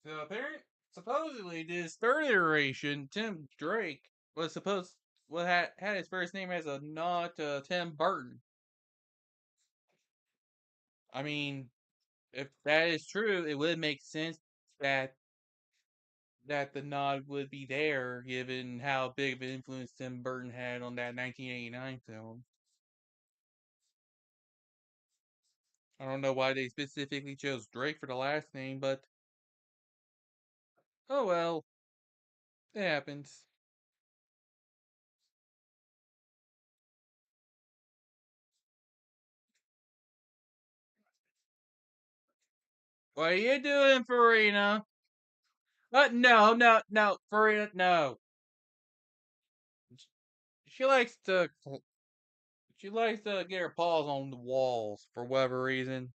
S1: So apparently, supposedly, this third iteration, Tim Drake, was supposed had his first name as a nod to Tim Burton. I mean, if that is true, it would make sense that the nod would be there, given how big of an influence Tim Burton had on that 1989 film. I don't know why they specifically chose Drake for the last name, but oh well, it happens. What are you doing, Farina? No, no, no, Farina, no. She likes to get her paws on the walls for whatever reason.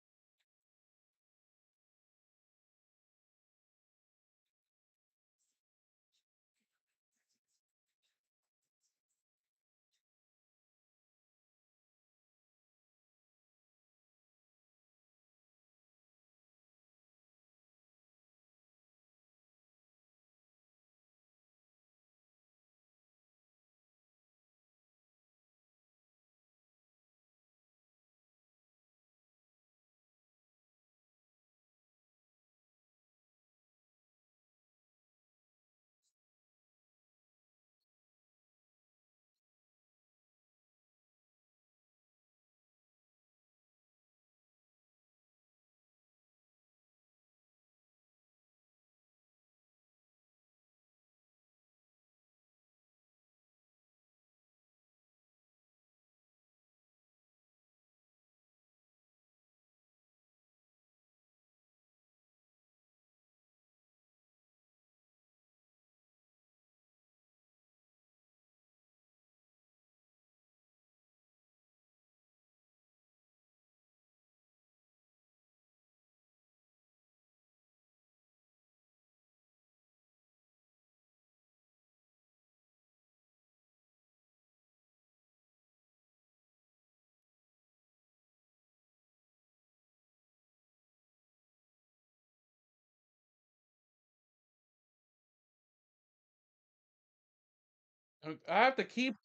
S1: I have to keep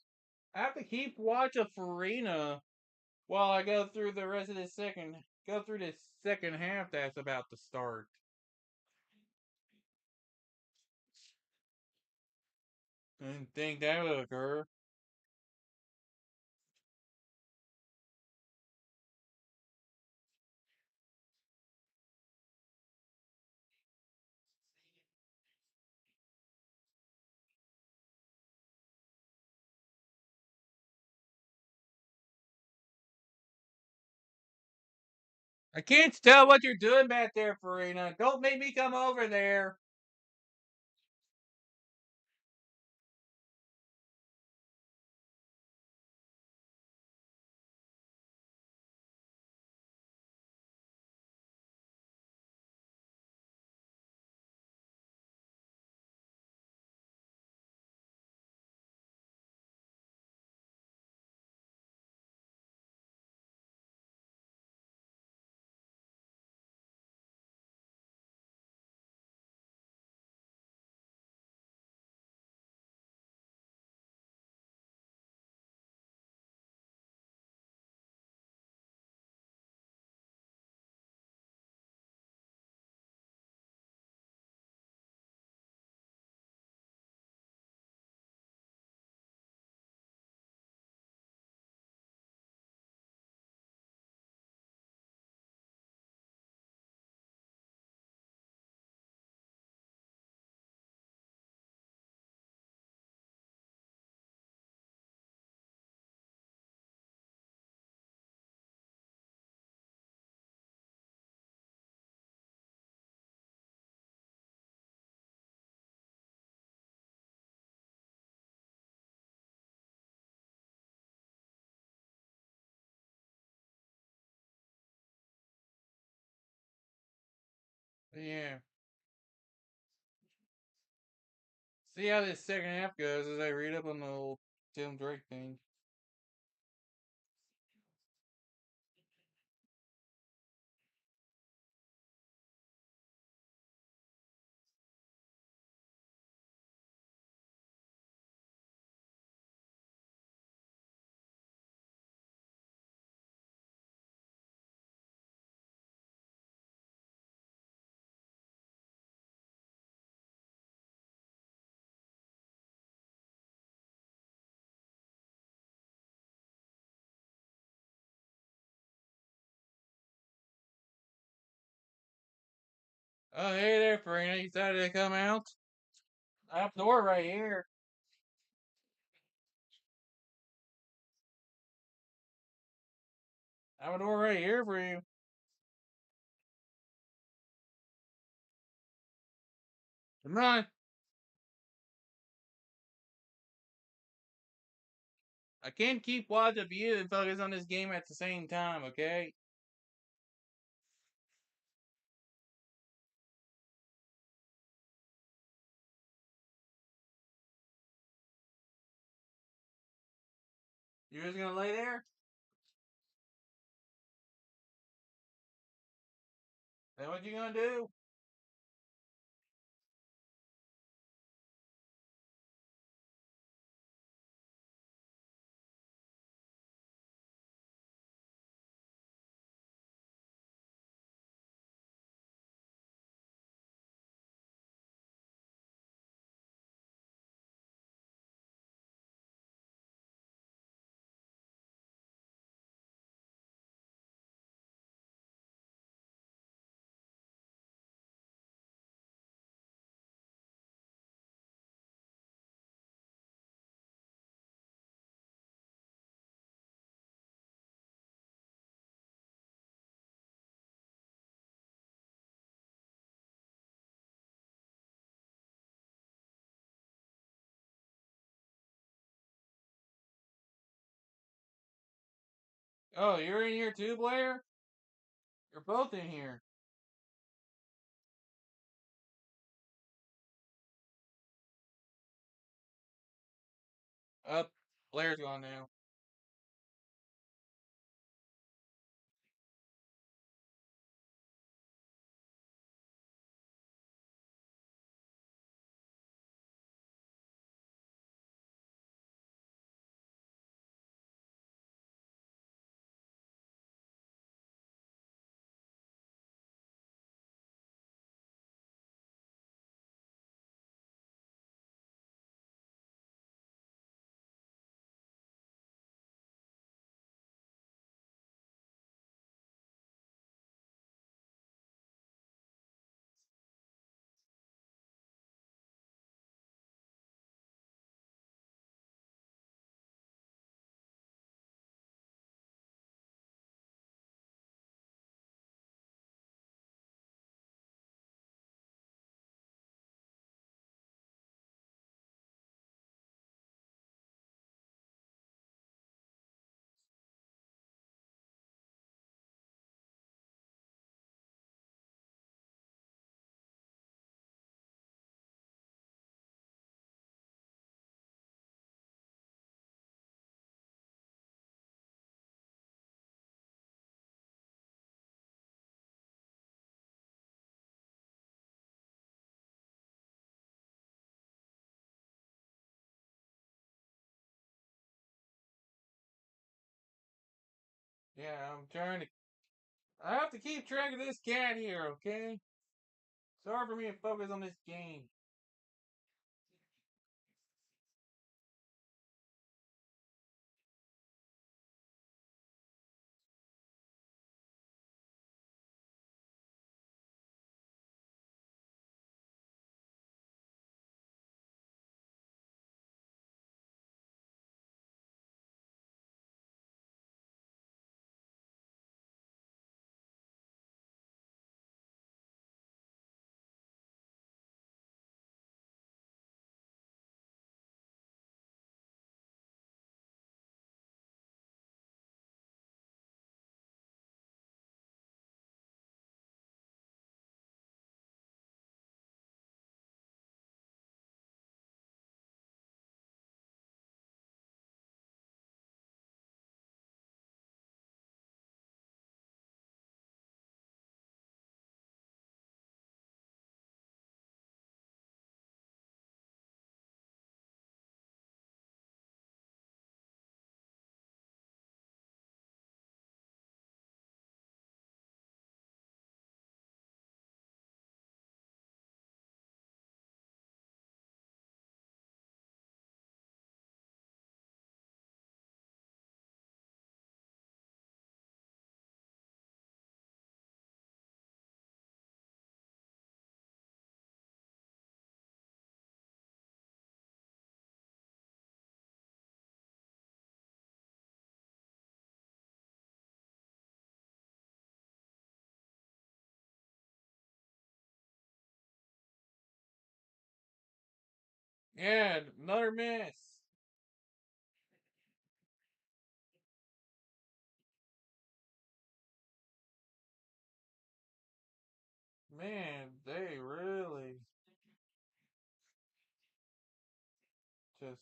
S1: watch of Farina while I go through the rest of this second half that's about to start. I didn't think that would occur. I can't tell what you're doing back there, Farina. Don't make me come over there. Yeah. See how this second half goes as I read up on the old Tim Drake thing. Oh, hey there, Farina. You decided to come out? I have the door right here. I have a door right here for you. Come on. I can't keep watch of you and focus on this game at the same time, okay? You just gonna lay there? That what you gonna do? Oh, you're in here too, Blair? You're both in here. Up. Blair's gone now. Yeah, I'm trying to. I have to keep track of this cat here, okay? It's hard for me to focus on this game. Yeah, another miss. Man, they really just.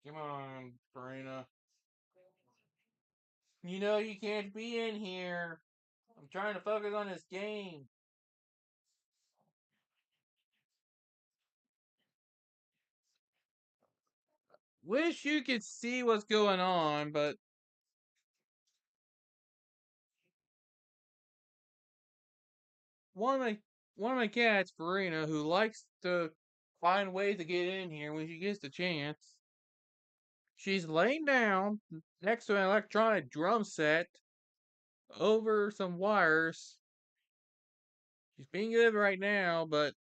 S1: Come on, Farina. You know you can't be in here. I'm trying to focus on this game. Wish you could see what's going on, but one of my one of my cats, Farina, who likes to find ways to get in here when she gets the chance. She's laying down next to an electronic drum set over some wires. She's being good right now, but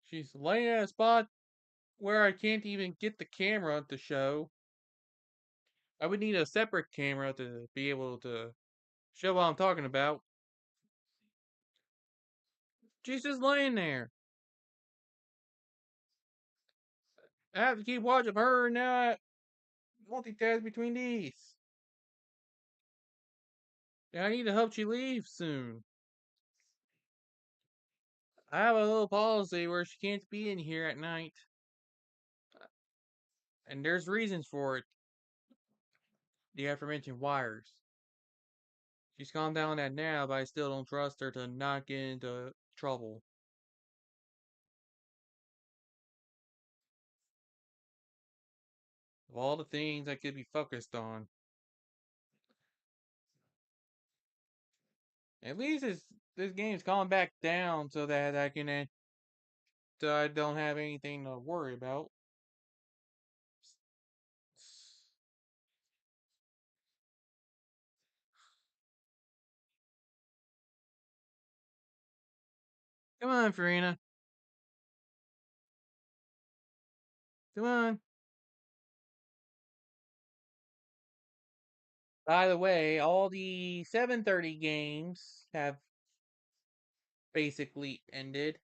S1: she's laying at a spot where I can't even get the camera to show. I would need a separate camera to be able to show what I'm talking about. She's just laying there. I have to keep watch of her and now I multitask between these. And I need to help she leave soon. I have a little policy where she can't be in here at night. And there's reasons for it. The aforementioned wires. She's calmed down that now, but I still don't trust her to not get into trouble. all the things I could be focused on. At least this game's calling back down so that I can so I don't have anything to worry about. Come on, Farina. Come on. By the way, all the 7:30 games have basically ended.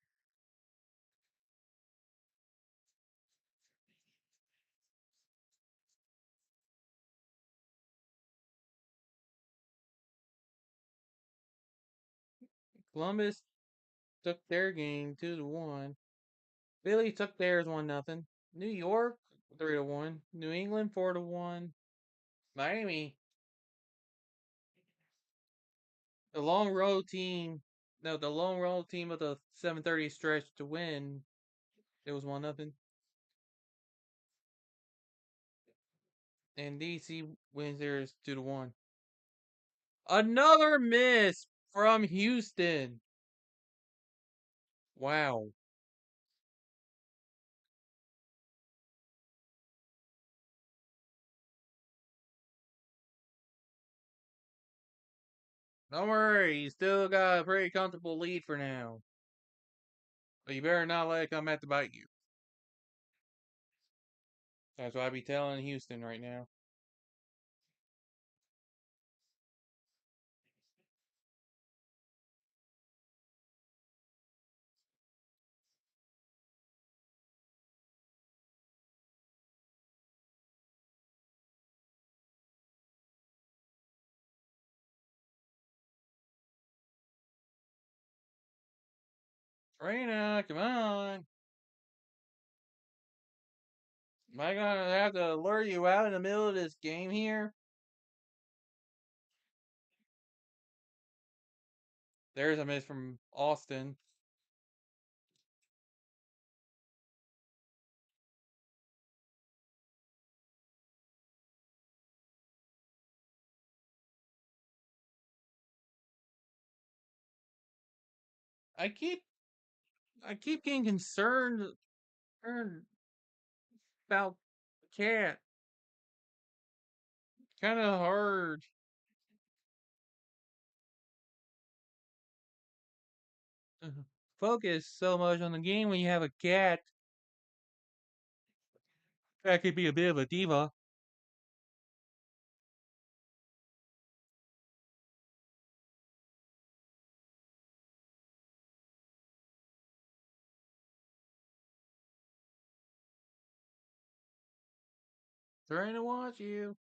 S1: Columbus took their game 2-1. Philly took theirs 1-0. New York 3-1. New England 4-1. Miami, the long road team. No, the long road team of the 7:30 stretch to win. It was 1-0. And DC wins theirs 2-1. Another miss from Houston. Wow. Don't worry, you still got a pretty comfortable lead for now. But you better not let it come back to bite you. That's what I be telling Houston right now. Reina, come on. Am I gonna have to lure you out in the middle of this game here? There's a miss from Austin. I keep I keep getting concerned about the cat. Kind of hard. Focus so much on the game when you have a cat. That could be a bit of a diva. Trying to watch you.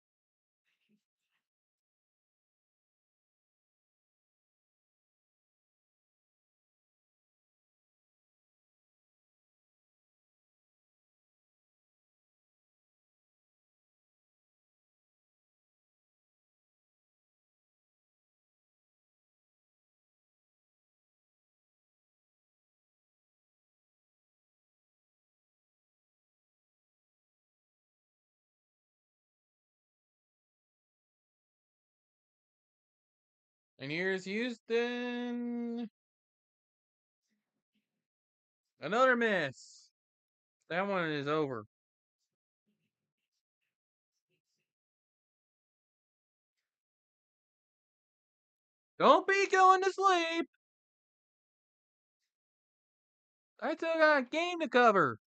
S1: And here's Houston. Another miss. That one is over. Don't be going to sleep. I still got a game to cover.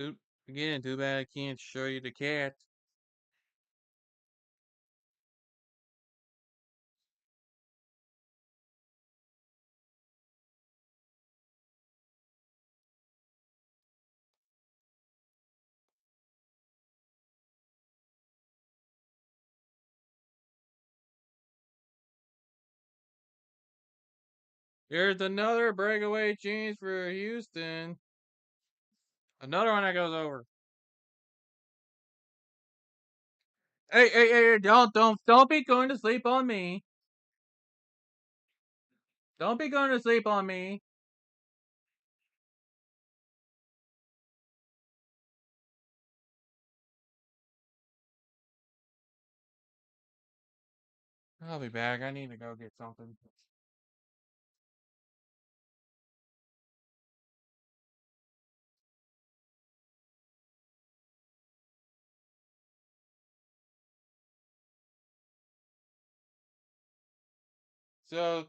S1: Too again, too bad I can't show you the cat. Here's another breakaway chance for Houston. Another one that goes over. Hey! Don't be going to sleep on me. Don't be going to sleep on me. I'll be back. I need to go get something. So,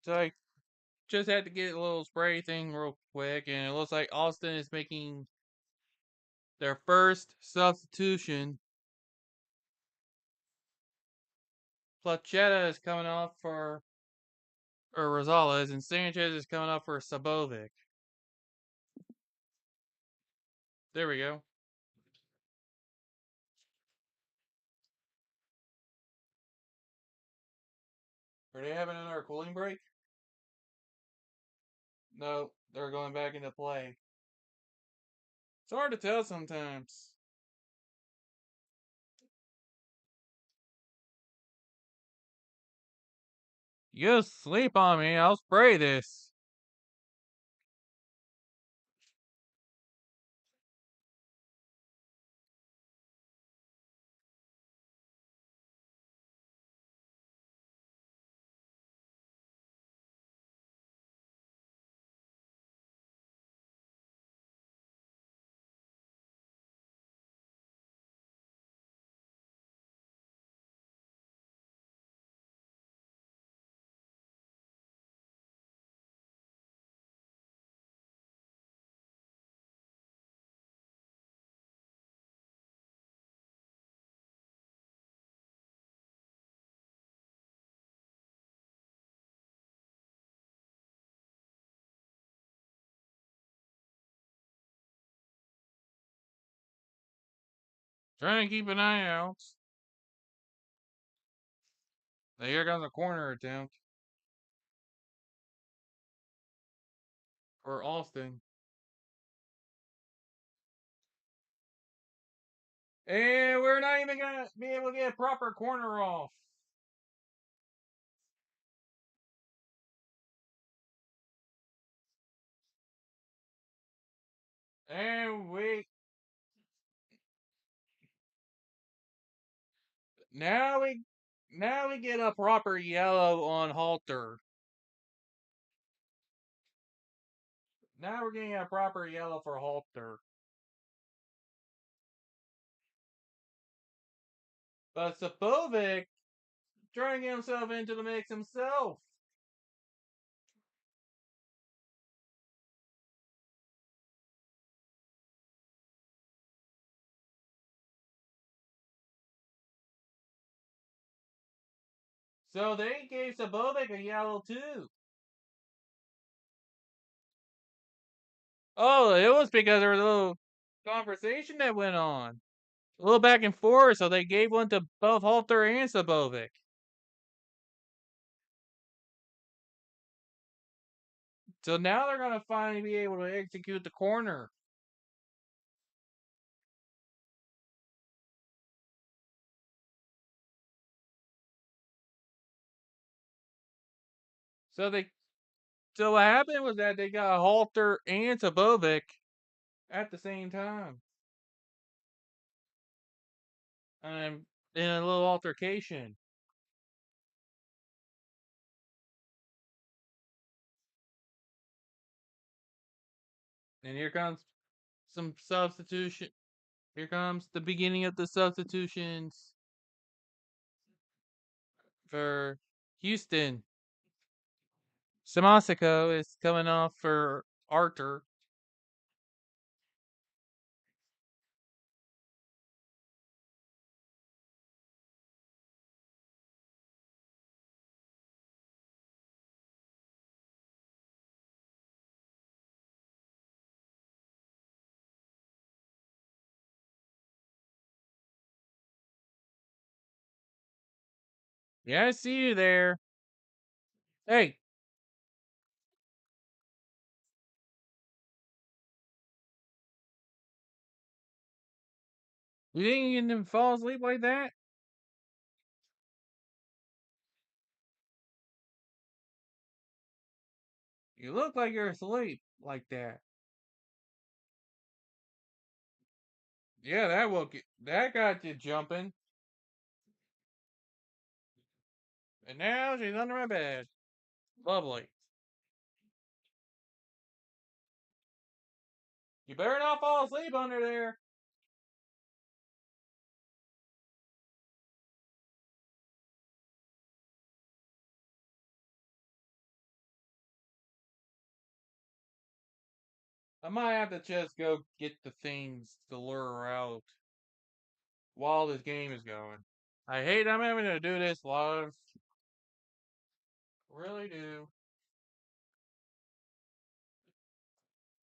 S1: so I just had to get a little spray thing real quick, and it looks like Austin is making their first substitution. Plachetta is coming off for or Rosales, and Sanchez is coming off for Sabovic. There we go. Are they having another cooling break? No, they're going back into play. It's hard to tell sometimes. You sleep on me, I'll spray this. Trying to keep an eye out. Now here comes a corner attempt for Austin. And we're not even going to be able to get a proper corner off. And now we now we get a proper yellow on Halter. Now we're getting a proper yellow for Halter. But Sabovic trying to get himself into the mix himself. So they gave Sabovic a yellow too. Oh, it was because there was a little conversation that went on. A little back and forth, so they gave one to both Halter and Sabovic. So now they're going to finally be able to execute the corner. So they so what happened was that they got Halter and Sabovic at the same time. In a little altercation. And here comes some substitution. Here comes the beginning of the substitutions for Houston. Samasico is coming off for Arthur. Yeah, I see you there. Hey, You think you can fall asleep like that? You look like you're asleep like that. Yeah, that got you jumping. And now she's under my bed. Lovely. You better not fall asleep under there. I might have to just go get the things to lure her out while this game is going. I hate I'm having to do this live. Really do.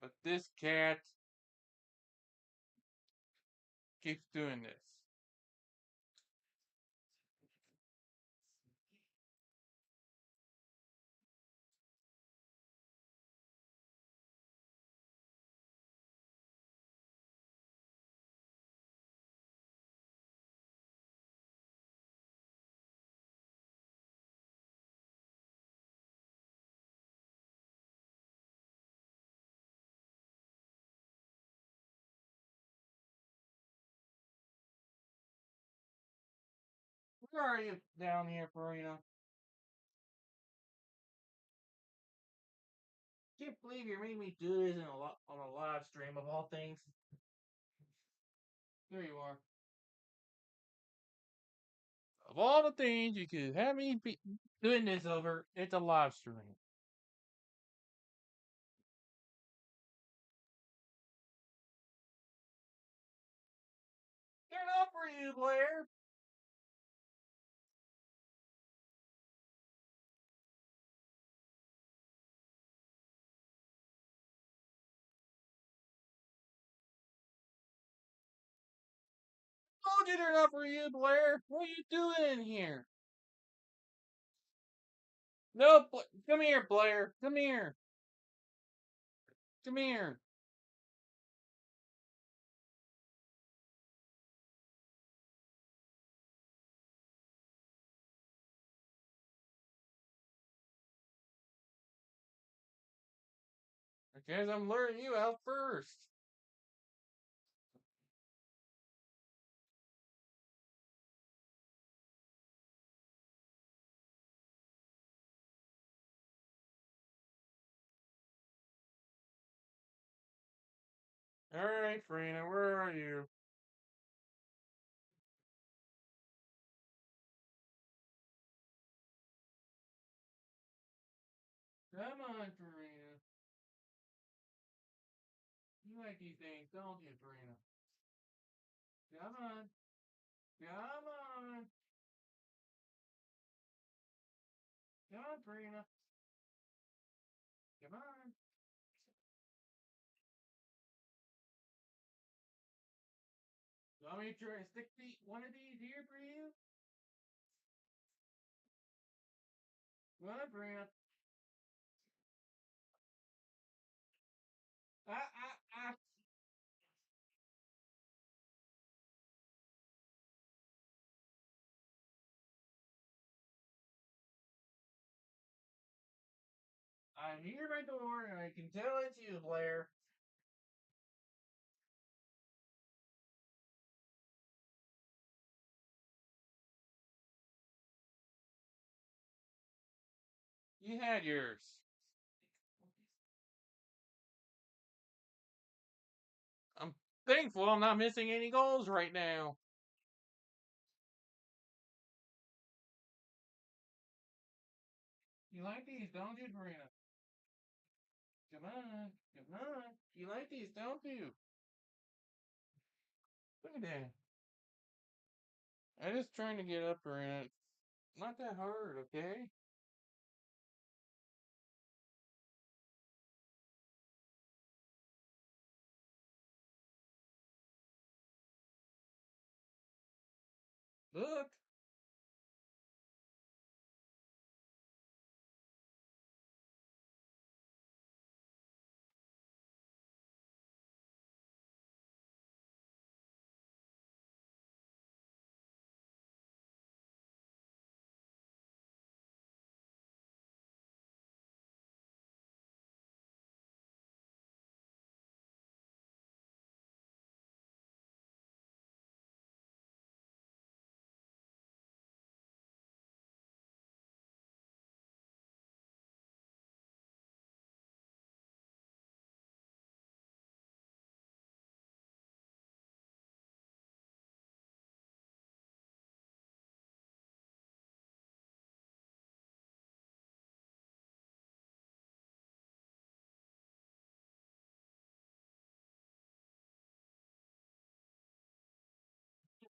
S1: But this cat keeps doing this. Where are you down here, Farina? Can't believe you're making me do this on a live stream of all things. There you are. Of all the things you could have me be doing this over, it's a live stream. They're not for you, Blair. Told you they're not for you, Blair. What are you doing in here? No, come here, Blair. Come here. Come here. Because I'm luring you out first. All right, Farina, where are you? Come on, Farina. You like these things, don't you, Farina? Come on. Come on. Come on, Farina. Come on. Want me to try to stick one of these here for you? Come on, Farina. Ah, ah, ah. I hear my door and I can tell it's you, Blair. You had yours. I'm thankful I'm not missing any goals right now. You like these, don't you, Farina? Come on. Come on. You like these, don't you? Look at that. I'm just trying to get up, Farina. Not that hard, okay? Look.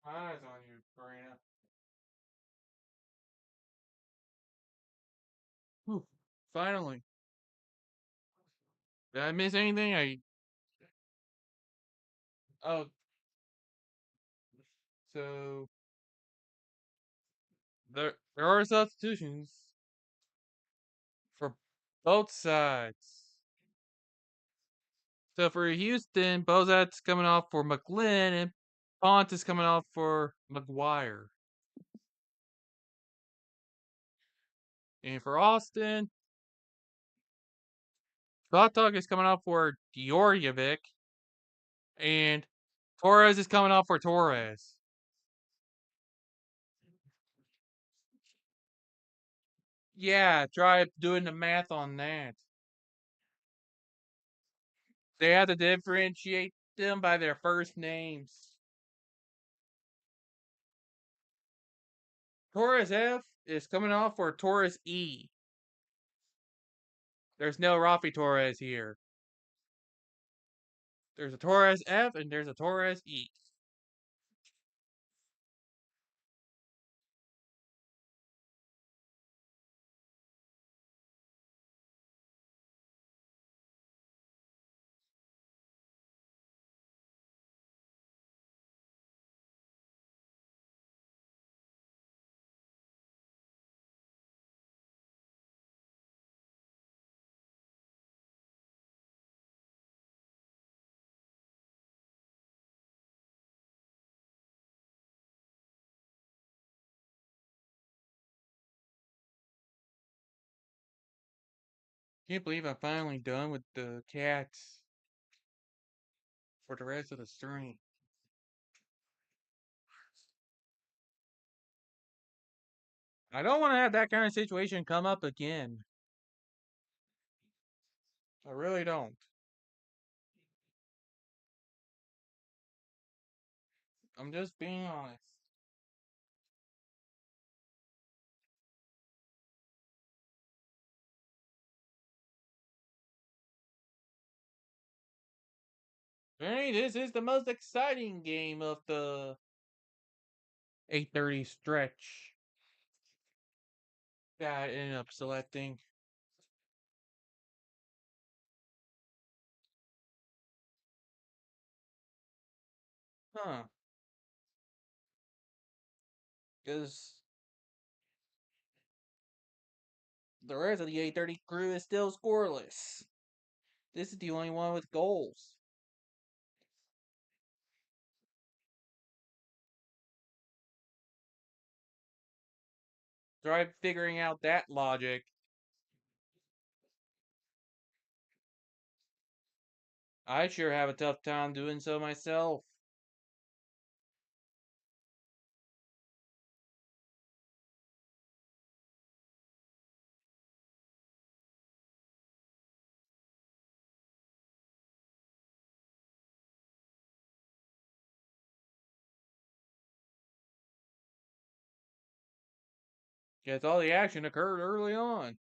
S1: Eyes on you, Karina. Whew. Finally. Did I miss anything? Oh, so there are substitutions for both sides. So for Houston, Bozat's coming off for McGlynn and Pont is coming off for McGuire. And for Austin, Batok is coming off for Djordjevic and Torres is coming off for Torres. Yeah, try doing the math on that. They have to differentiate them by their first names. Torres F is coming off for Torres E. There's no Rafi Torres here. There's a Torres F and there's a Torres E. Can't believe I'm finally done with the cats for the rest of the stream. I don't want to have that kind of situation come up again. I really don't. I'm just being honest. Hey, this is the most exciting game of the 8:30 stretch that I ended up selecting. Huh. Because the rest of the 8:30 crew is still scoreless. This is the only one with goals. Try figuring out that logic. I sure have a tough time doing so myself. Because all the action occurred early on.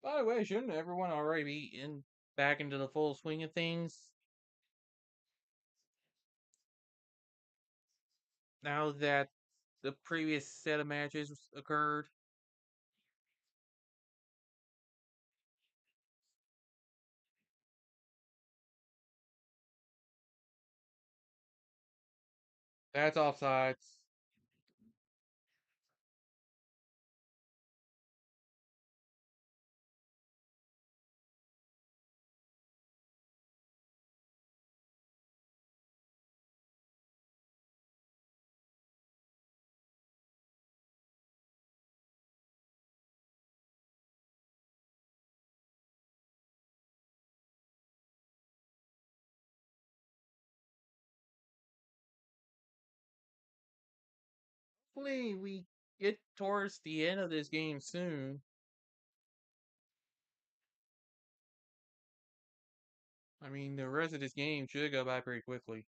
S1: By the way, shouldn't everyone already be back into the full swing of things now that the previous set of matches occurred? That's offsides. Hopefully, we get towards the end of this game soon. I mean, the rest of this game should go by pretty quickly.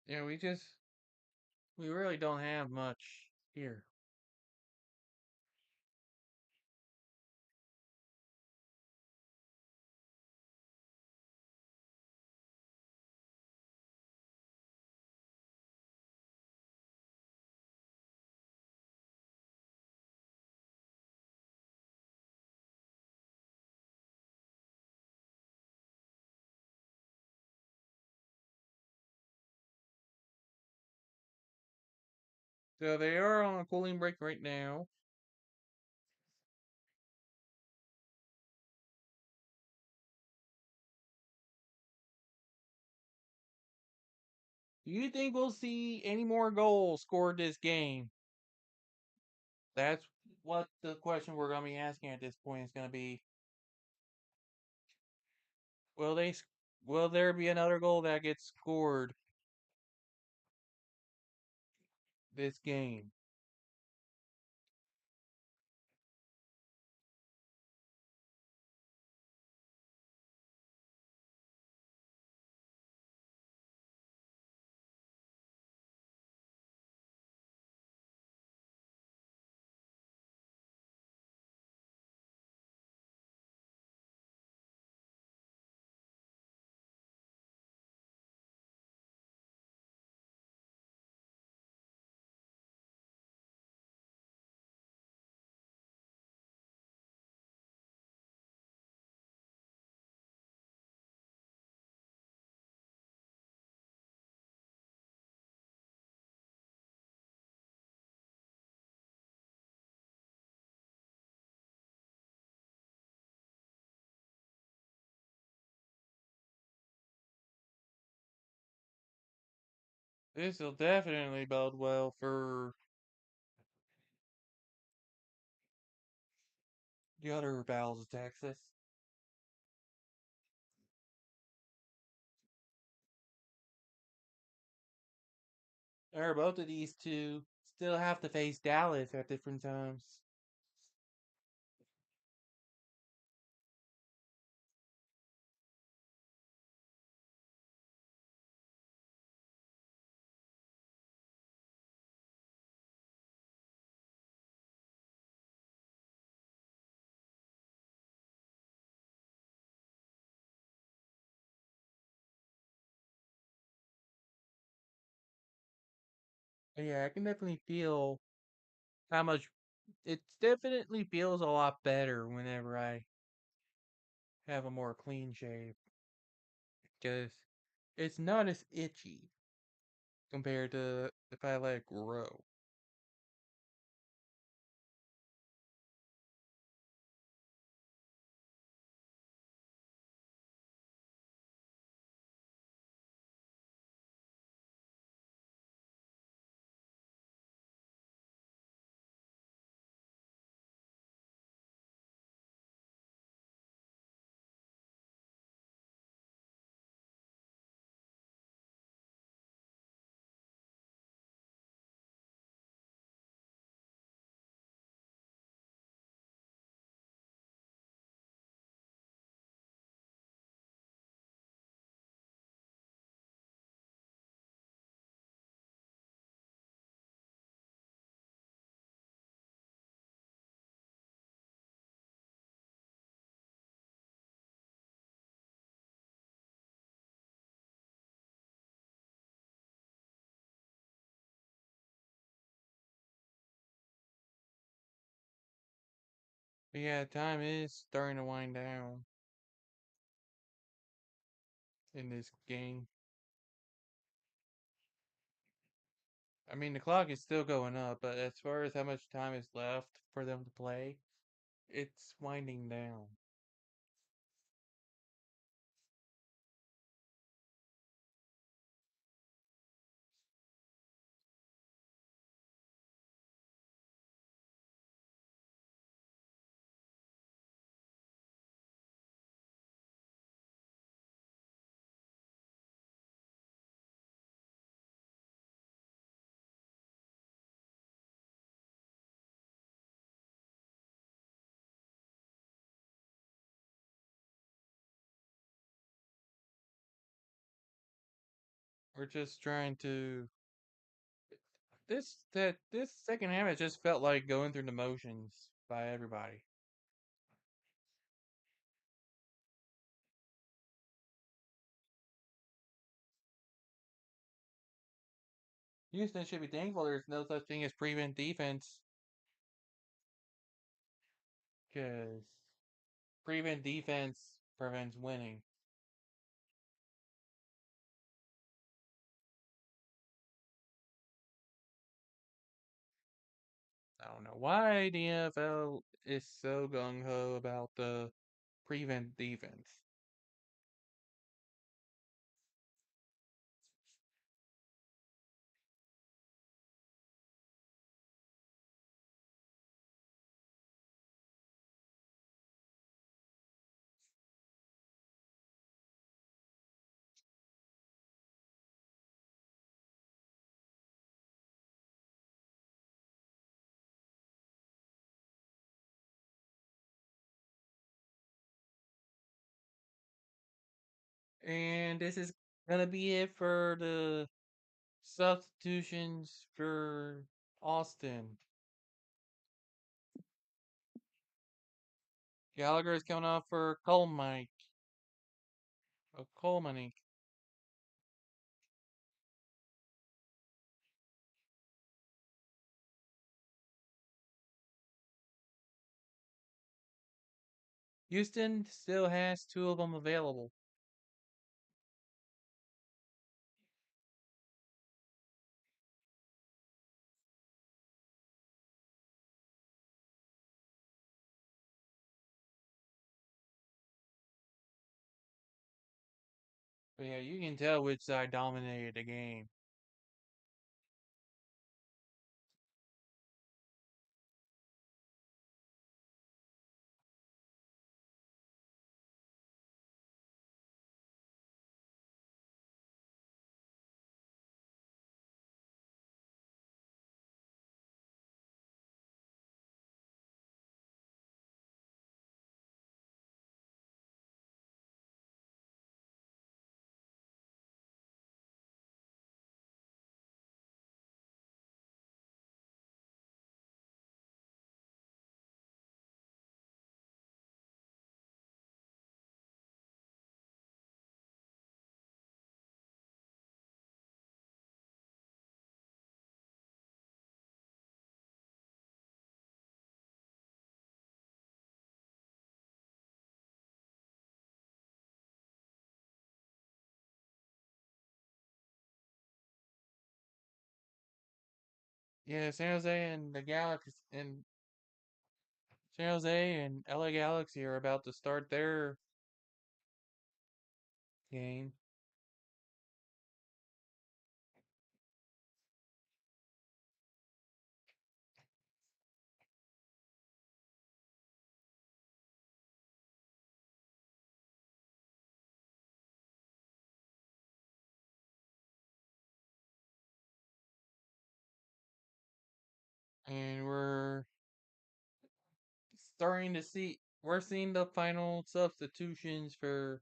S1: Yeah, we really don't have much here. So they are on a cooling break right now. Do you think we'll see any more goals scored this game? That's what the question we're going to be asking at this point is going to be. Will they? Will there be another goal that gets scored this game? This will definitely bode well for the other battles of Texas. Or both of these two still have to face Dallas at different times. But yeah, I can definitely feel how much it definitely feels a lot better whenever I have a more clean shave because it's not as itchy compared to if I let it grow. But yeah, time is starting to wind down in this game. I mean, the clock is still going up, but as far as how much time is left for them to play, it's winding down. we're just trying to this second half it just felt like going through the motions by everybody. Houston should be thankful there's no such thing as prevent defense, because prevent defense prevents winning. I don't know why the NFL is so gung ho about the prevent defense. And this is gonna be it for the substitutions for Austin. Gallagher is coming off for Coleman. Houston still has two of them available. But yeah, you can tell which side dominated the game. Yeah, San Jose and LA Galaxy are about to start their game. And we're seeing the final substitutions for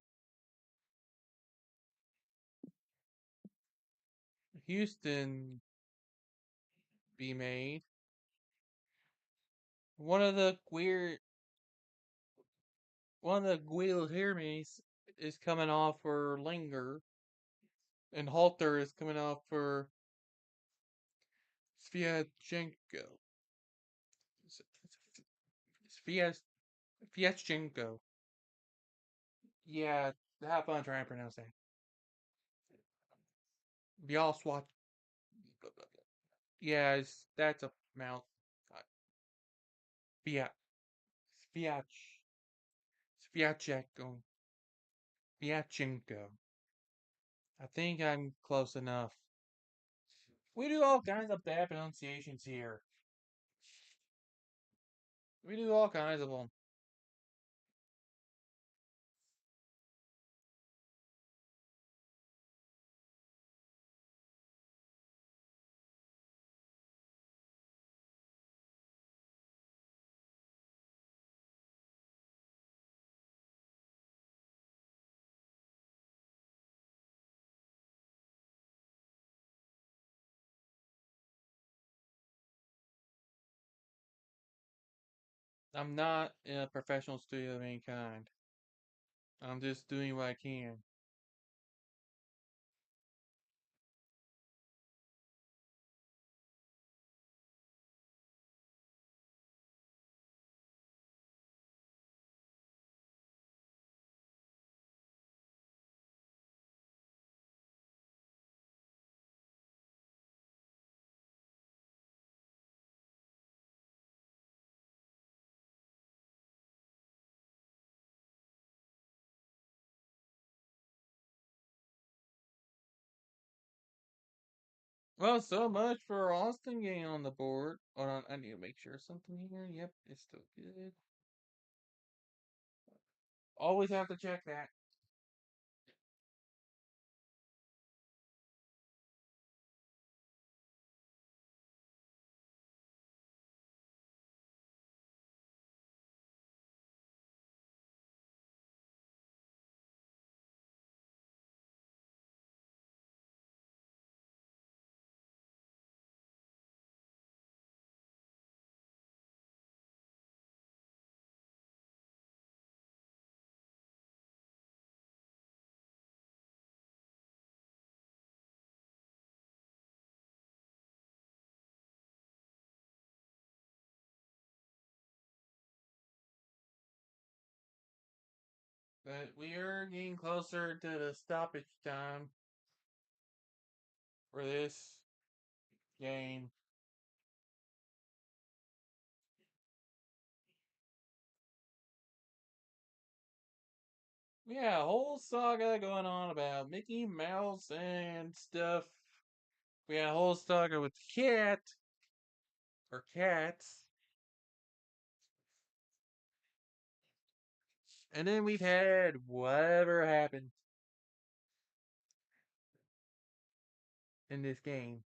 S1: Houston be made. One of the weird one of the Guilhermes is coming off for Linger, and Halter is coming off for Sviatchenko. Sviat Fiatchenko. Yeah, have fun trying to pronounce that. Bialswat. Yeah, that's a mouth. Fiat. Sviat. Sviatchenko. Fiatchenko. I think I'm close enough. We do all kinds of bad pronunciations here. We do all kinds of them. I'm not in a professional studio of any kind. I'm just doing what I can. Well, so much for Austin getting on the board. Hold on, I need to make sure something here. Yep, it's still good. Always have to check that. But we are getting closer to the stoppage time for this game. We got a whole saga going on about Mickey Mouse and stuff. We had a whole saga with cat or cats. And then we've had whatever happened in this game.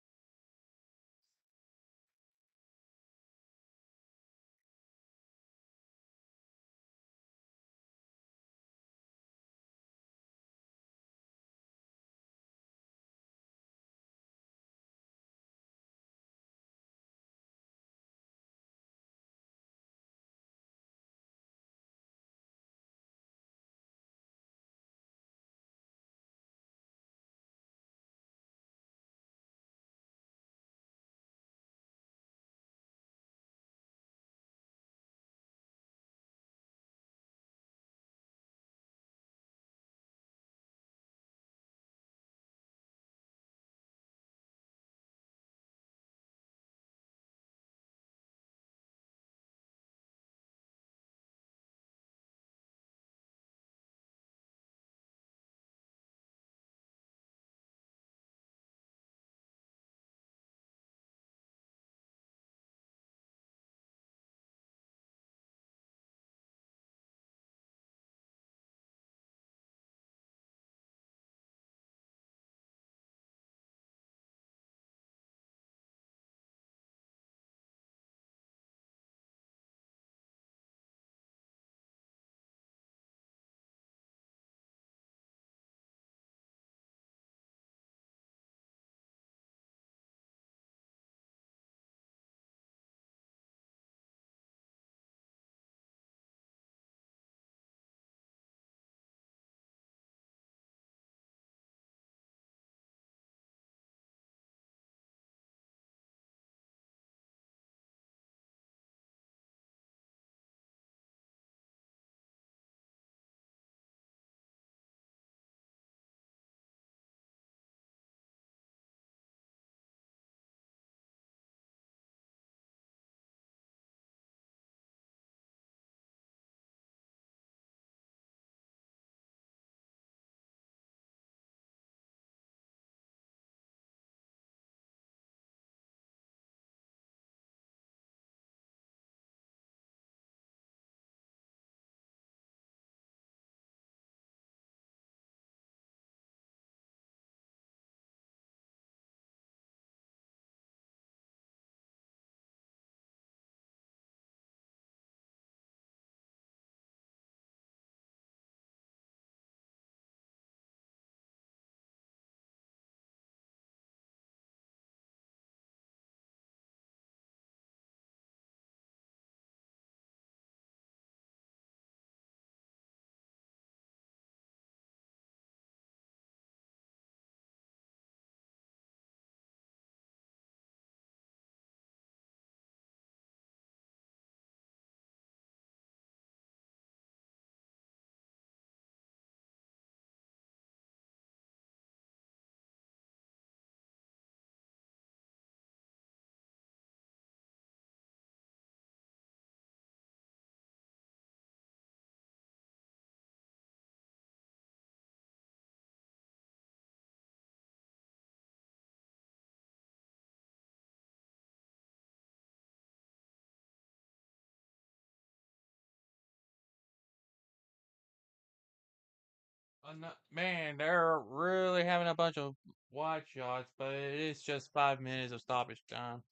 S1: Man, they're really having a bunch of wide shots, but it is just 5 minutes of stoppage time.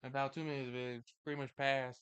S1: About 2 minutes of it, it's pretty much passed.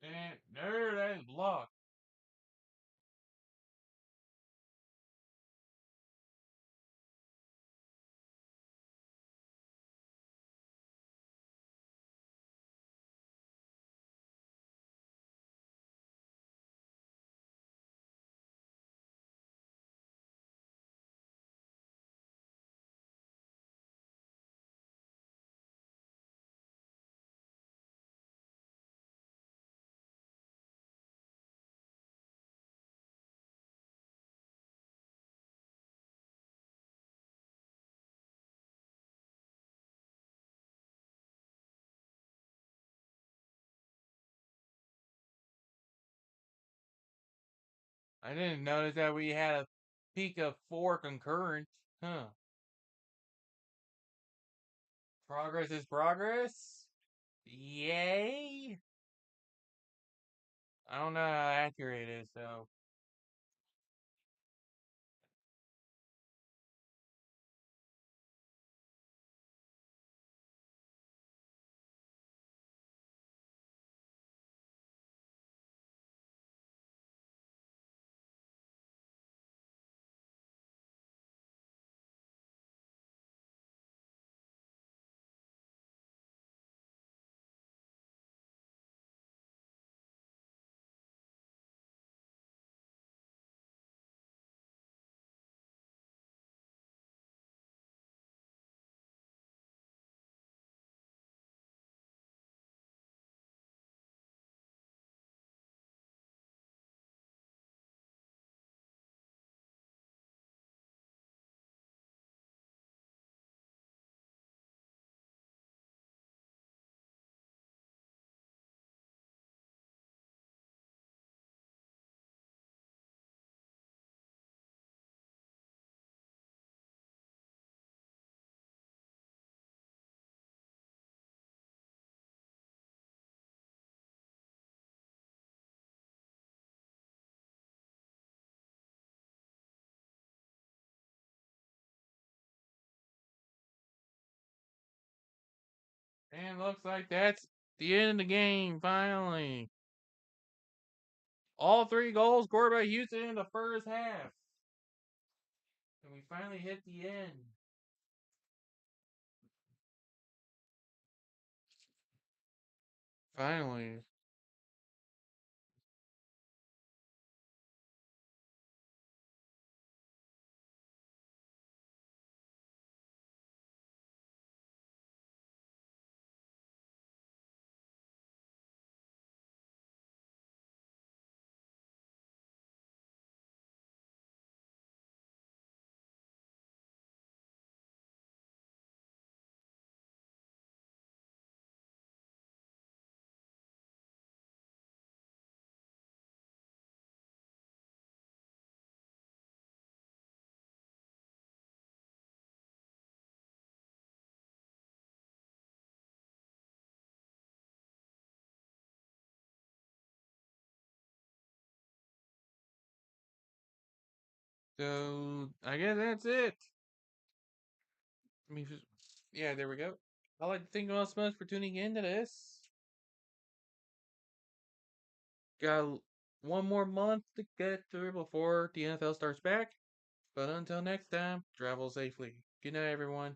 S1: And there, that is blocked. I didn't notice that we had a peak of 4 concurrent. Huh. Progress is progress. Yay. I don't know how accurate it is, though. And looks like that's the end of the game, finally. All three goals scored by Houston in the first half. And we finally hit the end. Finally. So I guess that's it. I mean, yeah, there we go. I'd like to thank you all so much for tuning in to this. Got one more month to get through before the NFL starts back. But until next time, travel safely. Good night, everyone.